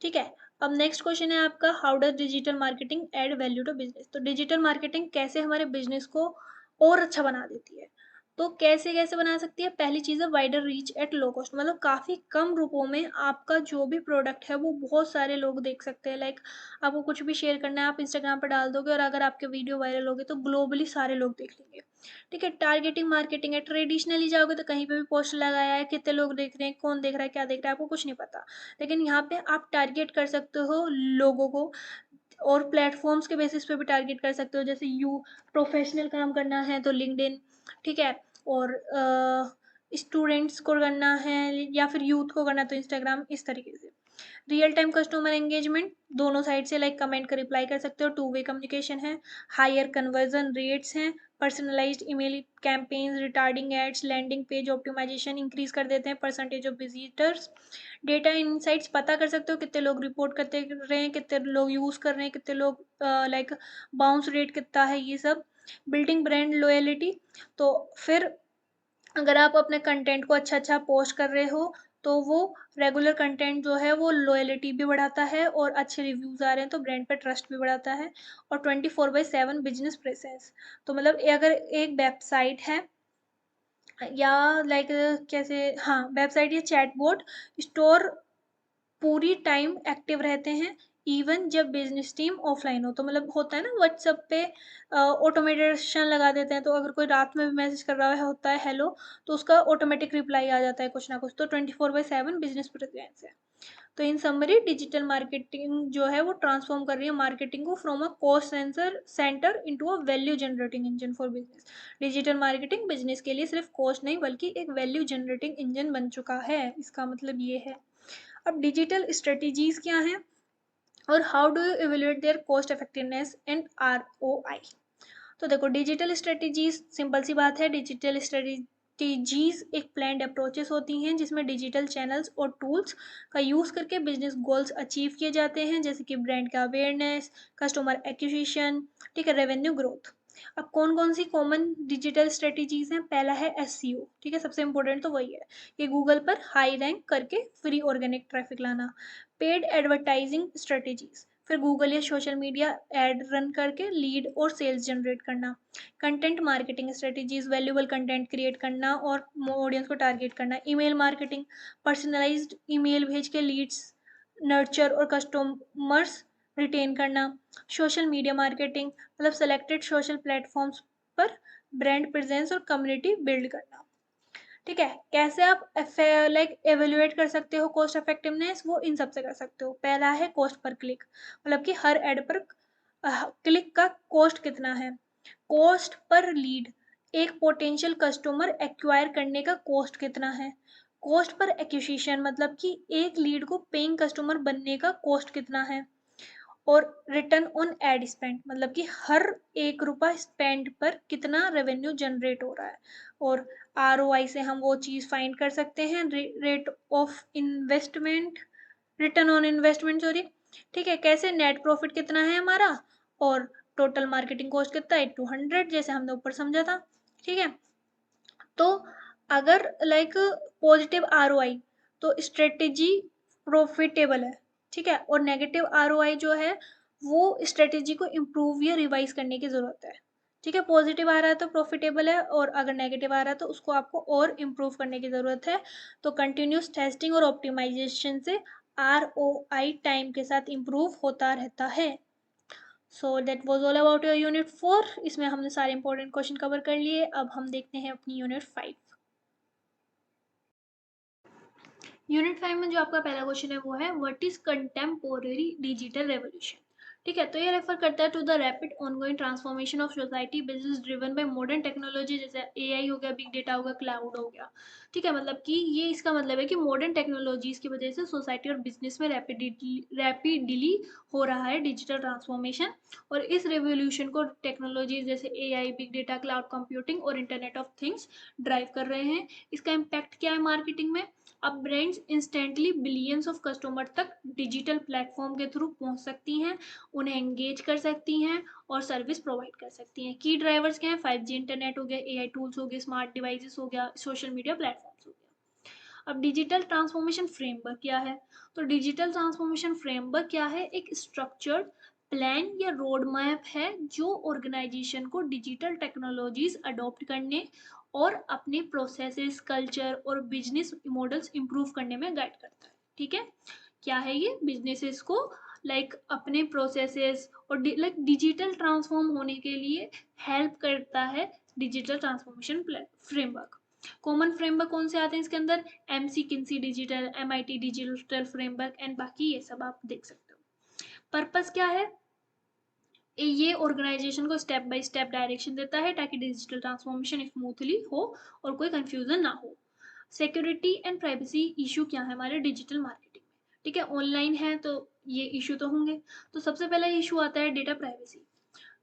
S1: ठीक है। अब नेक्स्ट क्वेश्चन है आपका, how does digital marketing add value to business. तो डिजिटल मार्केटिंग कैसे हमारे बिजनेस को और अच्छा बना देती है। तो कैसे कैसे बना सकती है, पहली चीज़ है wider reach at low cost, मतलब काफ़ी कम रुपयों में आपका जो भी प्रोडक्ट है वो बहुत सारे लोग देख सकते हैं। लाइक आपको कुछ भी शेयर करना है, आप इंस्टाग्राम पर डाल दोगे और अगर आपके वीडियो वायरल होगी तो ग्लोबली सारे लोग देख लेंगे, ठीक है। टारगेटिंग मार्केटिंग है, ट्रेडिशनली जाओगे तो कहीं पे भी पोस्टर लगाया है, कितने लोग देख रहे हैं, कौन देख रहा है, क्या देख रहा है, आपको कुछ नहीं पता। लेकिन यहाँ पे आप टारगेट कर सकते हो लोगों को, और प्लेटफॉर्म्स के बेसिस पे भी टारगेट कर सकते हो। जैसे प्रोफेशनल काम करना है तो लिंक्डइन, ठीक है। और स्टूडेंट्स को करना है या फिर यूथ को करना तो इंस्टाग्राम, इस तरीके से। रियल टाइम कस्टमर एंगेजमेंट, दोनों साइड से लाइक कमेंट का रिप्लाई कर सकते हो, टू वे कम्युनिकेशन है, हायर कन्वर्जन रेट्स हैं, personalised email campaigns, retargeting ads, landing page optimisation increase कर देते हैं percentage of visitors. Data insights पता कर सकते हो कितने लोग रिपोर्ट करते रहे हैं, कितने लोग यूज़ कर रहे हैं, कितने लोग लाइक बाउंस रेट कितना है, ये सब। बिल्डिंग ब्रांड लॉयलिटी, तो फिर अगर आप अपने कंटेंट को अच्छा अच्छा पोस्ट कर रहे हो तो वो रेगुलर कंटेंट जो है वो लॉयलिटी भी बढ़ाता है, और अच्छे रिव्यूज आ रहे हैं तो ब्रांड पे ट्रस्ट भी बढ़ाता है। और 24/7 बिजनेस प्रेजेंस, तो मतलब अगर एक वेबसाइट है या लाइक कैसे, हाँ वेबसाइट या चैटबॉट स्टोर पूरी टाइम एक्टिव रहते हैं, इवन जब बिजनेस टीम ऑफलाइन हो। तो मतलब होता है ना व्हाट्सएप पे ऑटोमेटेशन लगा देते हैं, तो अगर कोई रात में भी मैसेज कर रहा है होता है हेलो, तो उसका ऑटोमेटिक रिप्लाई आ जाता है कुछ ना कुछ। तो 24/7 बिजनेस प्रेजेंस है। तो इन समरी डिजिटल मार्केटिंग जो है वो ट्रांसफॉर्म कर रही है मार्केटिंग को from a cost centre into a value generating engine for business. Digital marketing business के लिए सिर्फ कॉस्ट नहीं बल्कि एक वैल्यू जनरेटिंग इंजन बन चुका है, इसका मतलब ये है। अब डिजिटल स्ट्रेटजीज क्या हैं और how do you evaluate there cost effectiveness and ROI। तो देखो डिजिटल स्ट्रेटजीज, सिंपल सी बात है, डिजिटल स्ट्रेटजीज एक प्लान्ड अप्रोचेस होती हैं जिसमें डिजिटल चैनल्स और टूल्स का यूज़ करके बिजनेस गोल्स अचीव किए जाते हैं, जैसे कि ब्रांड का अवेयरनेस, कस्टमर एक्विजिशन, ठीक है, रेवेन्यू ग्रोथ। अब कौन कौन सी कॉमन डिजिटल स्ट्रेटेजीज हैं? पहला है एसईओ, ठीक है, सबसे इंपॉर्टेंट तो वही है कि गूगल पर हाई रैंक करके फ्री ऑर्गेनिक ट्रैफिक लाना। पेड एडवर्टाइजिंग स्ट्रेटेजीज, फिर गूगल या सोशल मीडिया एड रन करके लीड और सेल्स जनरेट करना। Content marketing strategies, valuable content create करना और ऑडियंस को टारगेट करना। ईमेल मार्केटिंग, पर्सनलाइज्ड ईमेल भेज के लीड्स नर्चर और कस्टमर्स रिटेन करना। सोशल मीडिया मार्केटिंग, मतलब सेलेक्टेड सोशल प्लेटफॉर्म्स पर ब्रांड प्रेजेंस और कम्युनिटी बिल्ड करना। ठीक है, कैसे आप एवेल्युएट कर सकते हो कॉस्ट इफेक्टिवनेस? वो इन सब से कर सकते हो। पहला है कॉस्ट पर क्लिक, मतलब कि हर एड पर क्लिक का कॉस्ट कितना है। कॉस्ट पर लीड, एक पोटेंशियल कस्टमर एक्वायर करने का कॉस्ट कितना है। कॉस्ट पर एक्विजिशन, मतलब कि एक लीड को पेइंग कस्टमर बनने का कॉस्ट कितना है। और रिटर्न ऑन एड स्पेंड, मतलब कि हर 1 रुपया स्पेंड पर कितना रेवेन्यू जनरेट हो रहा है। और आरओआई से हम वो चीज़ फाइंड कर सकते हैं, rate of investment, return on investment, sorry. ठीक है, कैसे? नेट प्रॉफिट कितना है हमारा और टोटल मार्केटिंग कॉस्ट कितना है 200, जैसे हमने ऊपर समझा था। ठीक है, तो अगर पॉजिटिव आरओआई तो स्ट्रेटेजी प्रॉफिटेबल है। ठीक है, और नेगेटिव आरओआई जो है वो स्ट्रेटेजी को इम्प्रूव या रिवाइज करने की जरूरत है। ठीक है, पॉजिटिव आ रहा है तो प्रॉफिटेबल है, और अगर नेगेटिव आ रहा है तो उसको आपको और इम्प्रूव करने की ज़रूरत है। तो कंटिन्यूस टेस्टिंग और ऑप्टिमाइजेशन से आरओआई टाइम के साथ इम्प्रूव होता रहता है। So that was all about your unit 4। इसमें हमने सारे इंपॉर्टेंट क्वेश्चन कवर कर लिए। अब हम देखते हैं अपनी यूनिट 5। यूनिट 5 में जो आपका पहला क्वेश्चन है वो है what is contemporary digital revolution. ठीक है, तो ये रेफर करता है to the rapid ongoing transformation of society business driven by modern technology, जैसे एआई हो गया, बिग डेटा हो गया, क्लाउड हो गया। ठीक है, मतलब कि ये इसका मतलब है कि मॉडर्न टेक्नोलॉजीज की वजह से सोसाइटी और बिजनेस में रैपिडली हो रहा है डिजिटल ट्रांसफॉर्मेशन। और इस रेवोल्यूशन को टेक्नोलॉजी जैसे AI, big data, cloud computing और इंटरनेट ऑफ थिंग्स ड्राइव कर रहे हैं। इसका इम्पैक्ट क्या है मार्केटिंग में? अब brands instantly billions of customer तक डिजिटल प्लेटफॉर्म के थ्रू पहुंच सकती हैं, उन्हें एंगेज कर सकती हैं और सर्विस प्रोवाइड कर सकती हैं। की ड्राइवर्स क्या हैं? 5G इंटरनेट हो गया, एआई टूल्स हो गए, स्मार्ट डिवाइसेस हो गया, सोशल मीडिया प्लेटफॉर्म्स हो गया। अब डिजिटल ट्रांसफॉर्मेशन फ्रेमवर्क क्या है? तो डिजिटल ट्रांसफॉर्मेशन फ्रेमवर्क क्या है? एक स्ट्रक्चर्ड प्लान या रोड मैप है जो ऑर्गेनाइजेशन को डिजिटल टेक्नोलॉजीज अडॉप्ट करने और अपने प्रोसेसेस, कल्चर और बिजनेस मॉडल्स इंप्रूव करने में गाइड करता है। ठीक है, क्या है ये? बिजनेसेस को अपने प्रोसेसेस और डिजिटल ट्रांसफॉर्म होने के लिए हेल्प करता है digital transformation framework. Common framework कौन से आते हैं इसके अंदर? MC Kinsey digital, MIT digital framework and बाकी ये सब आप देख सकते हो। पर्पस क्या है? ये ऑर्गेनाइजेशन को स्टेप बाय स्टेप डायरेक्शन देता है ताकि डिजिटल ट्रांसफॉर्मेशन स्मूथली हो और कोई कंफ्यूजन ना हो। सिक्योरिटी एंड प्राइवेसी इशू क्या है हमारे डिजिटल मार्केटिंग में? ठीक है, ऑनलाइन है तो ये इशू तो होंगे। तो सबसे पहला इशू आता है डेटा प्राइवेसी।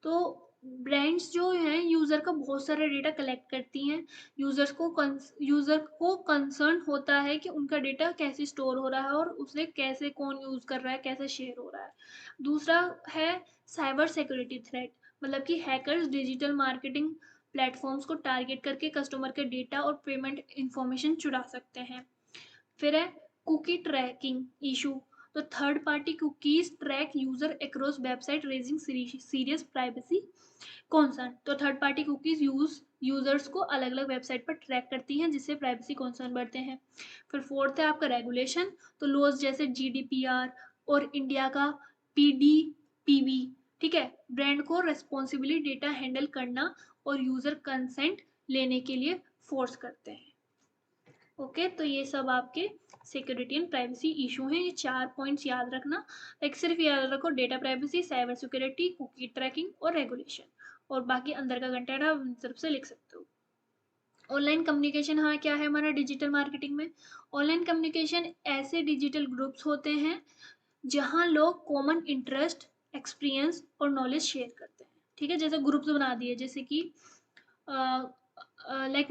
S1: तो ब्रांड्स जो हैं यूज़र का बहुत सारा डेटा कलेक्ट करती हैं। यूज़र को कंसर्न होता है कि उनका डेटा कैसे स्टोर हो रहा है और उसे कैसे कौन यूज़ कर रहा है, कैसे शेयर हो रहा है। दूसरा है साइबर सिक्योरिटी थ्रेट, मतलब कि हैकर्स डिजिटल मार्केटिंग प्लेटफॉर्म्स को टारगेट करके कस्टमर के डेटा और पेमेंट इंफॉर्मेशन चुरा सकते हैं। फिर है कुकी ट्रैकिंग इशू। तो third party cookies track user across website, raising serious privacy concern. तो थर्ड पार्टी कुकीज यूजर्स को अलग अलग वेबसाइट पर ट्रैक करती हैं जिससे प्राइवेसी कॉन्सर्न बढ़ते हैं। फिर फोर्थ है आपका रेगुलेशन। तो लॉज जैसे जीडीपीआर और इंडिया का पीडीपीवी, ठीक है, ब्रांड को रेस्पॉन्सिबिली डेटा हैंडल करना और यूजर कंसेंट लेने के लिए फोर्स करते हैं। ओके, तो ये सब आपके सिक्योरिटी एंड प्राइवेसी इशू हैं। ये 4 पॉइंट्स याद रखना। सिर्फ याद रखो data privacy, cyber security, cookie tracking और रेगुलेशन, और बाकी अंदर का कंटेंट आप तरफ से लिख सकते हो। ऑनलाइन कम्युनिकेशन, हाँ, क्या है हमारा डिजिटल मार्केटिंग में? ऑनलाइन कम्युनिकेशन ऐसे डिजिटल ग्रुप्स होते हैं जहाँ लोग कॉमन इंटरेस्ट, एक्सपीरियंस और नॉलेज शेयर करते हैं। ठीक है, जैसे ग्रुप्स बना दिए, जैसे कि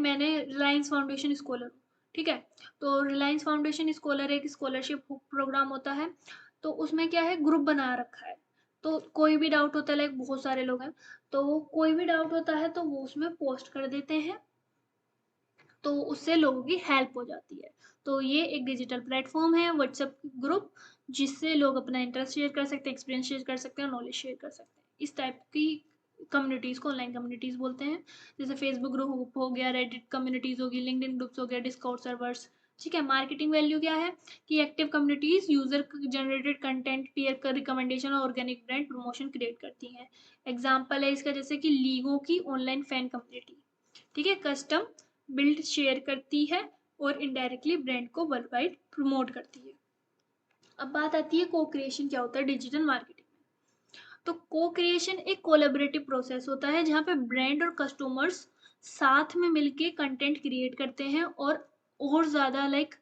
S1: मैंने रिलायंस फाउंडेशन स्कॉलर, ठीक है, तो रिलायंस फाउंडेशन स्कॉलर एक स्कॉलरशिप प्रोग्राम होता है। तो उसमें क्या है, ग्रुप बना रखा है। तो कोई भी डाउट होता है, लाइक बहुत सारे लोग हैं, तो कोई भी डाउट होता है तो वो उसमें पोस्ट कर देते हैं, तो उससे लोगों की हेल्प हो जाती है। तो ये एक डिजिटल प्लेटफॉर्म है व्हाट्सएप ग्रुप, जिससे लोग अपना इंटरेस्ट शेयर कर सकते हैं, एक्सपीरियंस शेयर कर सकते हैं और नॉलेज शेयर कर सकते हैं। इस टाइप की कम्युनिटीज़ को ऑनलाइन कम्युनिटीज़ बोलते हैं। जैसे फेसबुक ग्रुप हो गया, रेडिट कम्युनिटीज़ होगी, लिंक्डइन ग्रुप्स हो गया, डिस्कॉर्ड सर्वर्स। ठीक है, मार्केटिंग वैल्यू क्या है कि active communities user generated content, peer का रिकमेंडेशन और ऑर्गेनिक ब्रांड प्रमोशन क्रिएट करती हैं। एग्जाम्पल है इसका जैसे कि लीगो की ऑनलाइन फैन कम्युनिटी, ठीक है, कस्टम बिल्ड शेयर करती है और इनडायरेक्टली ब्रांड को वर्ल्ड वाइड प्रमोट करती है। अब बात आती है को क्रिएशन क्या होता है डिजिटल मार्केटिंग में। तो को क्रिएशन एक कोलैबोरेटिव प्रोसेस होता है जहाँ पे ब्रांड और कस्टमर्स साथ में मिलके कंटेंट क्रिएट करते हैं और ज़्यादा लाइक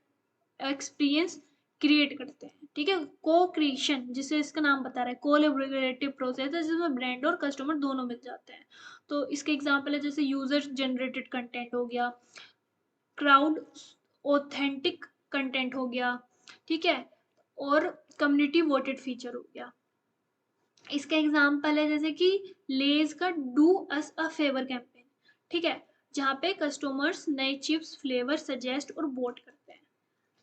S1: एक्सपीरियंस क्रिएट करते हैं। ठीक है, को क्रिएशन जिसे इसका नाम बता रहा है कोलैबोरेटिव प्रोसेस है जिसमें ब्रांड और कस्टमर दोनों मिल जाते हैं। तो इसके एग्जांपल है जैसे यूजर जनरेटेड कंटेंट हो गया, क्राउड ऑथेंटिक कंटेंट हो गया, ठीक है, और कम्युनिटी वोटेड फीचर हो गया। इसका एग्जाम्पल है जैसे कि लेज का do us a favour campaign, ठीक है, जहाँ पे कस्टमर्स नए चिप्स फ्लेवर सजेस्ट और वोट करते हैं।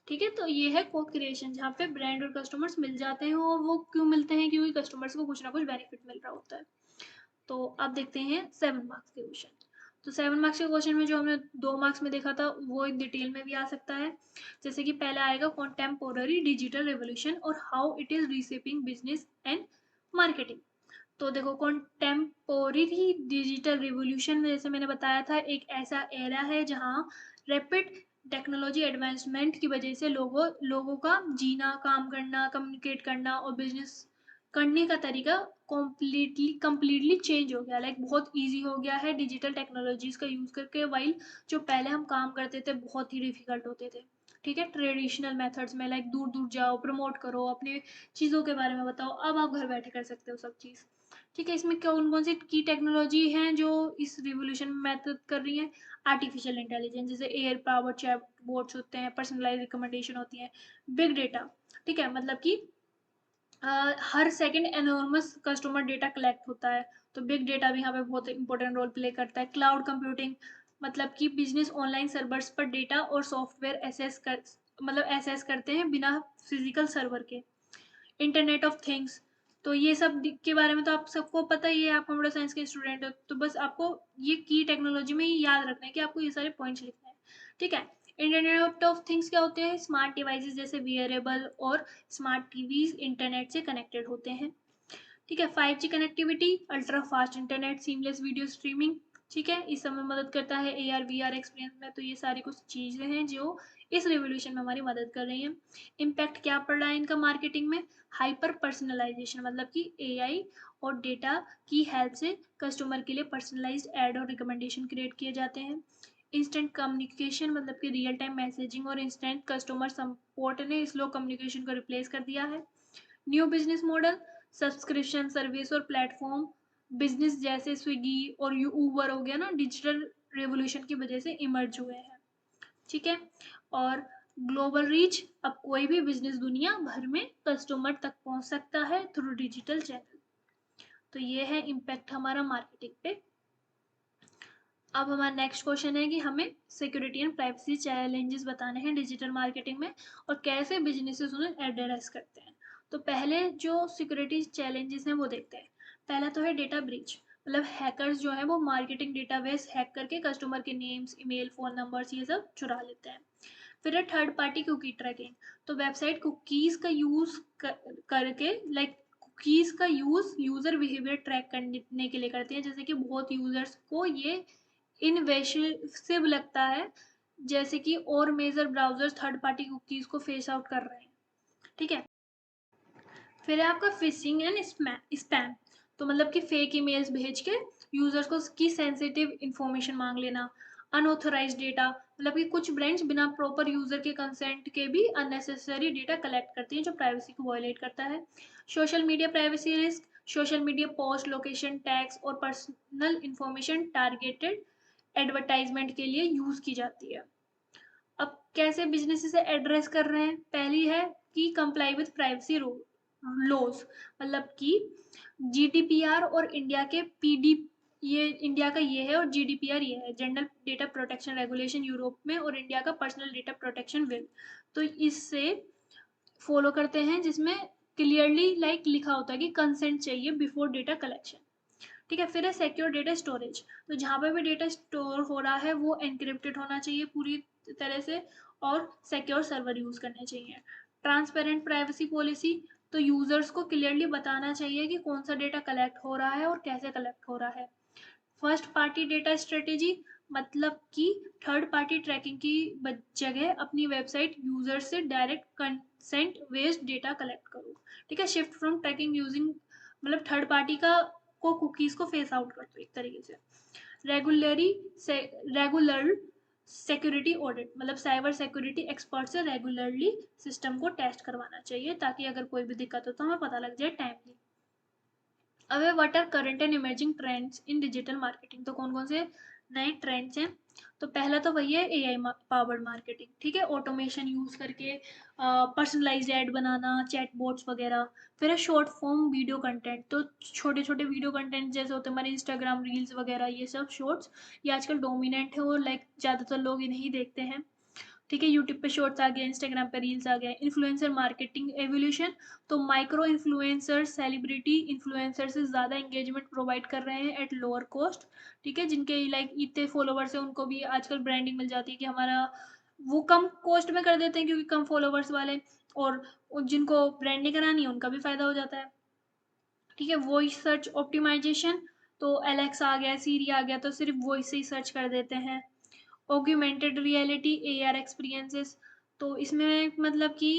S1: ठीक है, तो ये है को क्रिएशन जहाँ पे ब्रांड और कस्टमर्स मिल जाते हैं, और वो क्यों मिलते हैं, क्योंकि कस्टमर्स को कुछ ना कुछ बेनिफिट मिल रहा होता है। तो अब देखते हैं 7 मार्क्स के क्वेश्चन। तो 7 मार्क्स के क्वेश्चन में जो हमने 2 मार्क्स में देखा था वो एक डिटेल में भी आ सकता है। जैसे कि पहला आएगा कॉन्टेम्पोररी डिजिटल रेवोल्यूशन और how it is reshaping business and marketing. तो देखो कॉन्टेम्पोररी डिजिटल रिवोल्यूशन में जैसे मैंने बताया था एक ऐसा एरा है जहाँ रैपिड टेक्नोलॉजी एडवांसमेंट की वजह से लोगों का जीना, काम करना, कम्युनिकेट करना और बिजनेस करने का तरीका कम्प्लीटली चेंज हो गया, लाइक बहुत इजी हो गया है डिजिटल टेक्नोलॉजीज का यूज करके। वाइल जो पहले हम काम करते थे बहुत ही डिफिकल्ट होते थे, ठीक है, ट्रेडिशनल मेथड्स में, लाइक दूर दूर जाओ, प्रमोट करो, अपने चीज़ों के बारे में बताओ। अब आप घर बैठे कर सकते हो सब चीज़। ठीक है, इसमें कौन कौन सी की टेक्नोलॉजी हैं जो इस रिवोल्यूशन में मदद कर रही है। आर्टिफिशियल इंटेलिजेंस, जैसे एयर पावर चैट बोट्स होते हैं, पर्सनलाइज रिकमेंडेशन होती है, बिग डेटा, ठीक है, मतलब कि हर second enormous customer data collect होता है, तो बिग डेटा भी यहाँ पे बहुत इंपॉर्टेंट रोल प्ले करता है। क्लाउड कंप्यूटिंग, मतलब कि बिजनेस ऑनलाइन सर्वर्स पर डेटा और सॉफ्टवेयर एसेस करते हैं बिना फिजिकल सर्वर के। इंटरनेट ऑफ थिंग्स, तो ये सब के बारे में तो आप सबको पता ही है, आप कंप्यूटर साइंस के स्टूडेंट हो, तो बस आपको ये की टेक्नोलॉजी में ही याद रखना है कि आपको ये सारे पॉइंट्स लिखने हैं। ठीक है, इंटरनेट ऑफ थिंग्स क्या होते हैं, स्मार्ट डिवाइसेस जैसे वियरेबल और स्मार्ट टीवीज इंटरनेट से कनेक्टेड होते हैं। ठीक है, 5G connectivity, ultra fast internet, seamless video streaming, ठीक है, इस समय मदद करता है AR VR एक्सपीरियंस में। तो ये सारी कुछ चीज़ें हैं जो इस रिवोल्यूशन में हमारी मदद कर रही हैं। इम्पैक्ट क्या पड़ रहा है इनका मार्केटिंग में, हाइपर पर्सनलाइजेशन, मतलब कि AI और डेटा की हेल्प से कस्टमर के लिए पर्सनलाइज्ड एड और रिकमेंडेशन क्रिएट किए जाते हैं। इंस्टेंट कम्युनिकेशन, मतलब कि रियल टाइम मैसेजिंग और इंस्टेंट कस्टमर सपोर्ट ने स्लो कम्युनिकेशन को रिप्लेस कर दिया है। New business model, subscription service और प्लेटफॉर्म बिजनेस जैसे स्विगी और ऊबर हो गया ना, डिजिटल रेवोल्यूशन की वजह से इमर्ज हुए हैं। ठीक है, और ग्लोबल रीच, अब कोई भी बिजनेस दुनिया भर में कस्टमर तक पहुंच सकता है थ्रू डिजिटल चैनल। तो ये है इम्पैक्ट हमारा मार्केटिंग पे। अब हमारा नेक्स्ट क्वेश्चन है कि हमें सिक्योरिटी एंड प्राइवेसी चैलेंजेस बताने हैं डिजिटल मार्केटिंग में और कैसे बिजनेसेस उन्हें एड्रेस करते हैं। तो पहले जो सिक्योरिटी चैलेंजेस हैं वो देखते हैं। पहला तो है डेटा ब्रीच, मतलब हैकर्स जो है वो मार्केटिंग डेटाबेस हैक करके कस्टमर के नेम्स, ईमेल, फोन नंबर्स ये सब चुरा लेते हैं। फिर है थर्ड पार्टी कुकी ट्रैकिंग, तो वेबसाइट कुकीज का यूज करके, लाइक कुकीज का यूज यूजर बिहेवियर ट्रैक करने के लिए करते हैं, जैसे कि बहुत यूजर्स को ये इनवेसिव लगता है, जैसे कि और major browsers third party cookies को फेस आउट कर रहे हैं। ठीक है, फिर है आपका फिशिंग एंड स्पैम, तो मतलब कि फेक ईमेल्स भेज के यूजर्स को की सेंसिटिव इंफॉर्मेशन मांग लेना। अनऑथोराइज डेटा, मतलब कि कुछ ब्रांड्स बिना प्रॉपर यूजर के कंसेंट के भी अननेसेसरी डेटा कलेक्ट करती हैं जो प्राइवेसी को वायलेट करता है। Social media privacy risk, social media post, location tags और पर्सनल इंफॉर्मेशन टारगेटेड एडवर्टाइजमेंट के लिए यूज की जाती है। अब कैसे बिजनेस इसे एड्रेस कर रहे हैं, पहली है कि comply with privacy rule, laws, मतलब कि जीडीपीआर और इंडिया के पीडी, ये इंडिया का ये है और जीडीपीआर ये है, general data protection regulation Europe में, और इंडिया का पर्सनल डेटा प्रोटेक्शन विल। तो इससे फॉलो करते हैं, जिसमें क्लियरली लिखा होता है कि कंसेंट चाहिए बिफोर डेटा कलेक्शन। ठीक है, फिर है सिक्योर डेटा स्टोरेज। तो जहाँ पे भी डेटा स्टोर हो रहा है वो एनक्रिप्टेड होना चाहिए पूरी तरह से, और सिक्योर सर्वर यूज करने चाहिए। ट्रांसपेरेंट प्राइवेसी पॉलिसी, तो यूजर्स को क्लियरली बताना चाहिए कि कौन सा डेटा कलेक्ट हो रहा है और कैसे कलेक्ट हो रहा है। फर्स्ट पार्टी डेटा स्ट्रेटेजी, मतलब कि थर्ड पार्टी ट्रैकिंग की जगह अपनी वेबसाइट यूजर से direct consent based data collect करो। ठीक है, शिफ्ट फ्रॉम ट्रैकिंग यूजिंग, मतलब थर्ड पार्टी का को कुकीज को फेस आउट कर दो एक तरीके से। रेगुलरी रेगुलर सिक्योरिटी ऑडिट, मतलब साइबर सिक्योरिटी एक्सपर्ट से रेगुलरली सिस्टम को टेस्ट करवाना चाहिए, ताकि अगर कोई भी दिक्कत हो तो हमें पता लग जाए टाइमली। अब है what are current and emerging trends in digital marketing. तो कौन कौन से नए ट्रेंड्स हैं? तो पहला तो वही है एआई पावर्ड मार्केटिंग। ठीक है, ऑटोमेशन यूज करके पर्सनलाइज्ड एड बनाना, चैटबॉट्स वगैरह। फिर है शॉर्ट फॉर्म वीडियो कंटेंट, तो छोटे छोटे वीडियो कंटेंट जैसे होते हैं हमारे इंस्टाग्राम रील्स वगैरह, ये सब शॉर्ट्स ये आजकल डोमिनेंट है और ज़्यादातर लोग इन्हें ही देखते हैं। ठीक है, यूट्यूब पे शॉर्ट्स आ गया, इंस्टाग्राम पे रील्स आ गया। इन्फ्लुएंसर मार्केटिंग एवोल्यूशन, तो माइक्रो इन्फ्लुएंसर सेलिब्रिटी इन्फ्लुएंसर से ज़्यादा एंगेजमेंट प्रोवाइड कर रहे हैं एट लोअर कॉस्ट। ठीक है, जिनके इतने फॉलोवर्स हैं उनको भी आजकल ब्रांडिंग मिल जाती है कि हमारा, वो कम कॉस्ट में कर देते हैं क्योंकि कम फॉलोवर्स वाले, और जिनको ब्रांडिंग करानी है उनका भी फायदा हो जाता है। ठीक है, वॉइस सर्च ऑप्टिमाइजेशन, तो एलेक्स आ गया, सीरी आ गया, तो सिर्फ वॉइस से ही सर्च कर देते हैं। ऑग्यूमेंटेड रियलिटी एआर एक्सपीरियंसेस, तो इसमें मतलब कि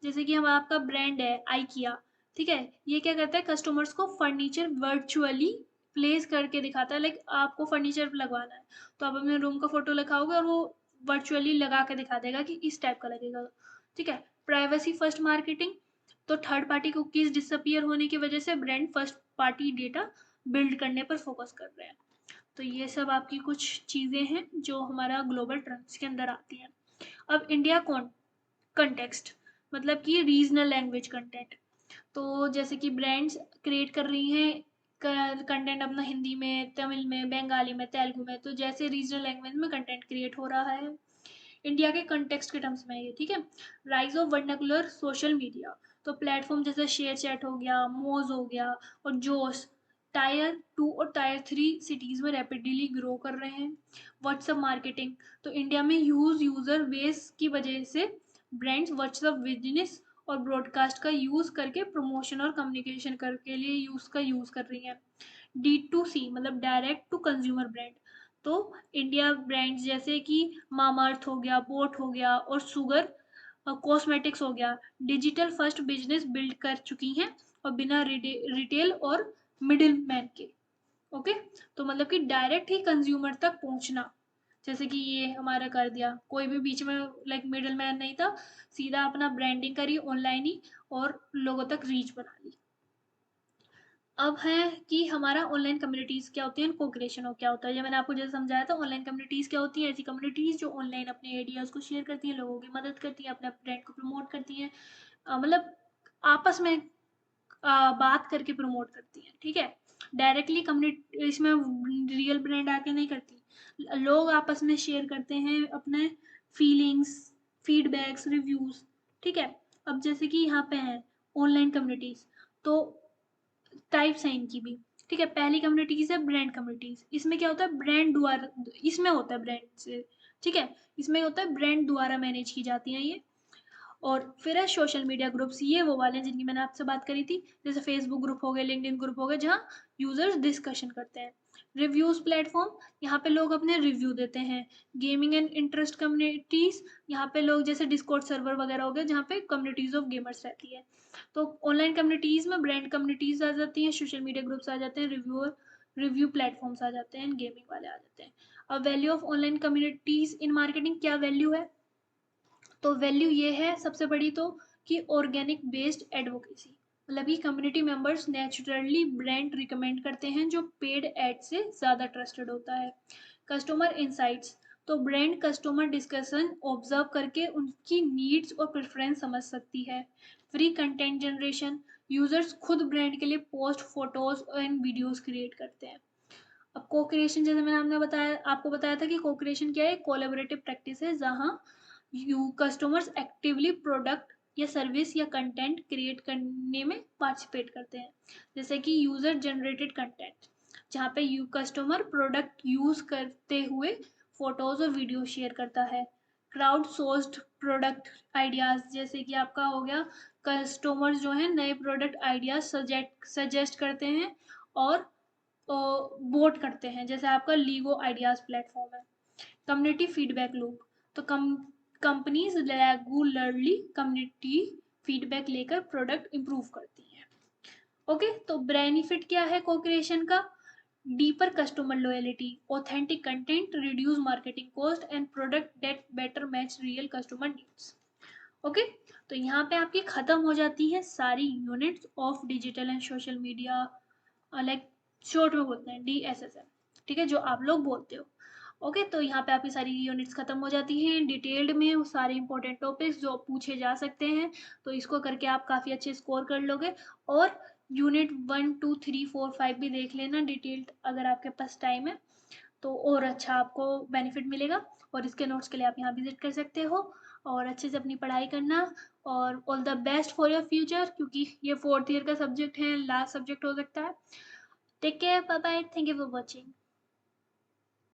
S1: जैसे कि हम आपका ब्रांड है आइकिया, ठीक है, ये क्या करता है कस्टमर्स को फर्नीचर वर्चुअली प्लेस करके दिखाता है। आपको फर्नीचर लगवाना है तो आप अपने रूम का फोटो लगाओगे और वो वर्चुअली लगा के दिखा देगा कि इस टाइप का लगेगा। ठीक है, प्राइवेसी फर्स्ट मार्केटिंग, तो थर्ड पार्टी कुकीज डिसअपियर होने की वजह से brand first party data build करने पर फोकस कर रहे हैं। तो ये सब आपकी कुछ चीज़ें हैं जो हमारा ग्लोबल ट्रेंड्स के अंदर आती हैं। अब इंडिया कंटेक्स्ट, मतलब कि रीजनल लैंग्वेज कंटेंट, तो जैसे कि ब्रांड्स क्रिएट कर रही हैं कंटेंट अपना हिंदी में, तमिल में, बंगाली में, तेलुगु में, तो जैसे रीजनल लैंग्वेज में कंटेंट क्रिएट हो रहा है इंडिया के कंटेक्स्ट के टर्म्स में ये। ठीक है, rise of vernacular social media, तो प्लेटफॉर्म जैसे शेयर चैट हो गया, मोज हो गया और जोश टायर 2 और टायर 3 सिटीज में रैपिडली ग्रो कर रहे हैं। व्हाट्सएप मार्केटिंग, तो इंडिया में यूजर बेस की वजह से ब्रांड्स व्हाट्सएप बिजनेस और ब्रॉडकास्ट का यूज करके प्रमोशन और कम्युनिकेशन करके लिए यूज कर रही हैं। D2C, मतलब डायरेक्ट टू कंज्यूमर ब्रांड, तो इंडिया ब्रांड्स जैसे कि मामाअर्थ हो गया, बोट हो गया और शुगर कॉस्मेटिक्स हो गया, डिजिटल फर्स्ट बिजनेस बिल्ड कर चुकी हैं और बिना रिटेल और मिडिल मैन के। ओके, तो मतलब कि डायरेक्ट ही कंज्यूमर तक पहुंचना, जैसे कि ये हमारा कर दिया, कोई भी बीच में मिडिल मैन नहीं था, सीधा अपना ब्रांडिंग करी ऑनलाइन ही और लोगों तक रीच बना ली। अब है कि हमारा ऑनलाइन कम्युनिटीज़ क्या होती हैं, को क्रिएशन हो क्या होता है। ये मैंने आपको जैसे समझाया था, ऑनलाइन कम्युनिटीज़ क्या होती हैं, ऐसी कम्युनिटीज़ जो ऑनलाइन अपने आइडियाज़ को शेयर करती हैं, लोगों की मदद करती हैं, अपने ब्रांड को प्रमोट करती हैं, मतलब आपस में बात करके प्रमोट करती हैं। ठीक है, डायरेक्टली कम्युनिटी इसमें रियल ब्रांड आके नहीं करती, लोग आपस में शेयर करते हैं अपने फीलिंग्स, फीडबैक्स, रिव्यूज़। ठीक है, अब जैसे कि यहाँ पे हैं ऑनलाइन कम्युनिटीज़, तो टाइप्स हैं इनकी भी। ठीक है, पहली कम्युनिटीज है ब्रांड कम्युनिटीज, इसमें क्या होता है ब्रांड द्वारा, इसमें होता है ब्रांड से, ठीक है, इसमें होता है ब्रांड द्वारा मैनेज की जाती हैं ये। और फिर है सोशल मीडिया ग्रुप्स, ये वो वाले हैं जिनकी मैंने आपसे बात करी थी, जैसे फेसबुक ग्रुप हो गए, लिंक्डइन ग्रुप हो गए, जहाँ यूजर्स डिस्कशन करते हैं। रिव्यूज प्लेटफॉर्म, यहाँ पे लोग अपने रिव्यू देते हैं। गेमिंग एंड इंटरेस्ट कम्युनिटीज, यहाँ पे लोग जैसे डिस्कॉर्ड सर्वर वगैरह हो गए जहाँ पे कम्युनिटीज ऑफ गेमर्स रहती है। तो ऑनलाइन कम्युनिटीज में ब्रांड कम्युनिटीज आ जाती हैं, सोशल मीडिया ग्रुप्स आ जाते हैं, रिव्यू प्लेटफॉर्म्स आ जाते हैं, गेमिंग वाले आ जाते हैं। अब value of online communities in marketing, क्या वैल्यू है? तो वैल्यू ये है सबसे बड़ी तो कि ऑर्गेनिक बेस्ड एडवोकेसी, मतलब कि community members naturally brand recommend करते हैं जो पेड एड से ज़्यादा ट्रस्टेड होता है। कस्टमर इंसाइट्स, तो ब्रांड कस्टमर डिस्कशन ऑब्जर्व करके उनकी नीड्स और प्रेफरेंस समझ सकती है। फ्री कंटेंट जनरेशन, यूजर्स खुद ब्रांड के लिए post, photos and videos create करते हैं। अब को क्रिएशन, जैसे मैंने आपको बताया था कि को क्रिएशन क्या है, कोलैबोरेटिव प्रैक्टिस है जहां यू कस्टमर्स एक्टिवली प्रोडक्ट या सर्विस या कंटेंट क्रिएट करने में पार्टिसिपेट करते हैं। जैसे कि यूजर जनरेटेड कंटेंट, जहाँ पे यू कस्टमर प्रोडक्ट यूज करते हुए फोटोज और वीडियो शेयर करता है। क्राउड सोर्स्ड प्रोडक्ट आइडियाज, जैसे कि आपका हो गया कस्टमर्स जो है नए प्रोडक्ट आइडियाज सजेस्ट करते हैं और वोट करते हैं, जैसे आपका लीगो आइडियाज प्लेटफॉर्म है। कम्युनिटी फीडबैक लूप, तो कंपनीज रेगुलरली कम्युनिटी फीडबैक लेकर प्रोडक्ट इंप्रूव करती हैं। ओके, तो बेनिफिट क्या है को क्रिएशन का? Deeper customer loyalty, authentic content, reduce marketing cost and product that better match real customer needs. Okay, तो यहाँ पे आपकी खत्म हो जाती है सारी units of digital and social media, like short में बोलते हैं DSSM, ठीक है, जो आप लोग बोलते हो। ओके, तो यहाँ पे आपकी सारी यूनिट्स खत्म हो जाती हैं डिटेल्ड में, वो सारे इंपॉर्टेंट टॉपिक्स जो पूछे जा सकते हैं, तो इसको करके आप काफ़ी अच्छे स्कोर कर लोगे। और यूनिट 1 2 3 4 5 भी देख लेना डिटेल्ड, अगर आपके पास टाइम है तो और अच्छा आपको बेनिफिट मिलेगा। और इसके नोट्स के लिए आप यहाँ विजिट कर सकते हो, और अच्छे से अपनी पढ़ाई करना। और all the best for your future, क्योंकि ये 4th ईयर का सब्जेक्ट है, लास्ट सब्जेक्ट हो सकता है। Take care, bye bye, thank you for watching.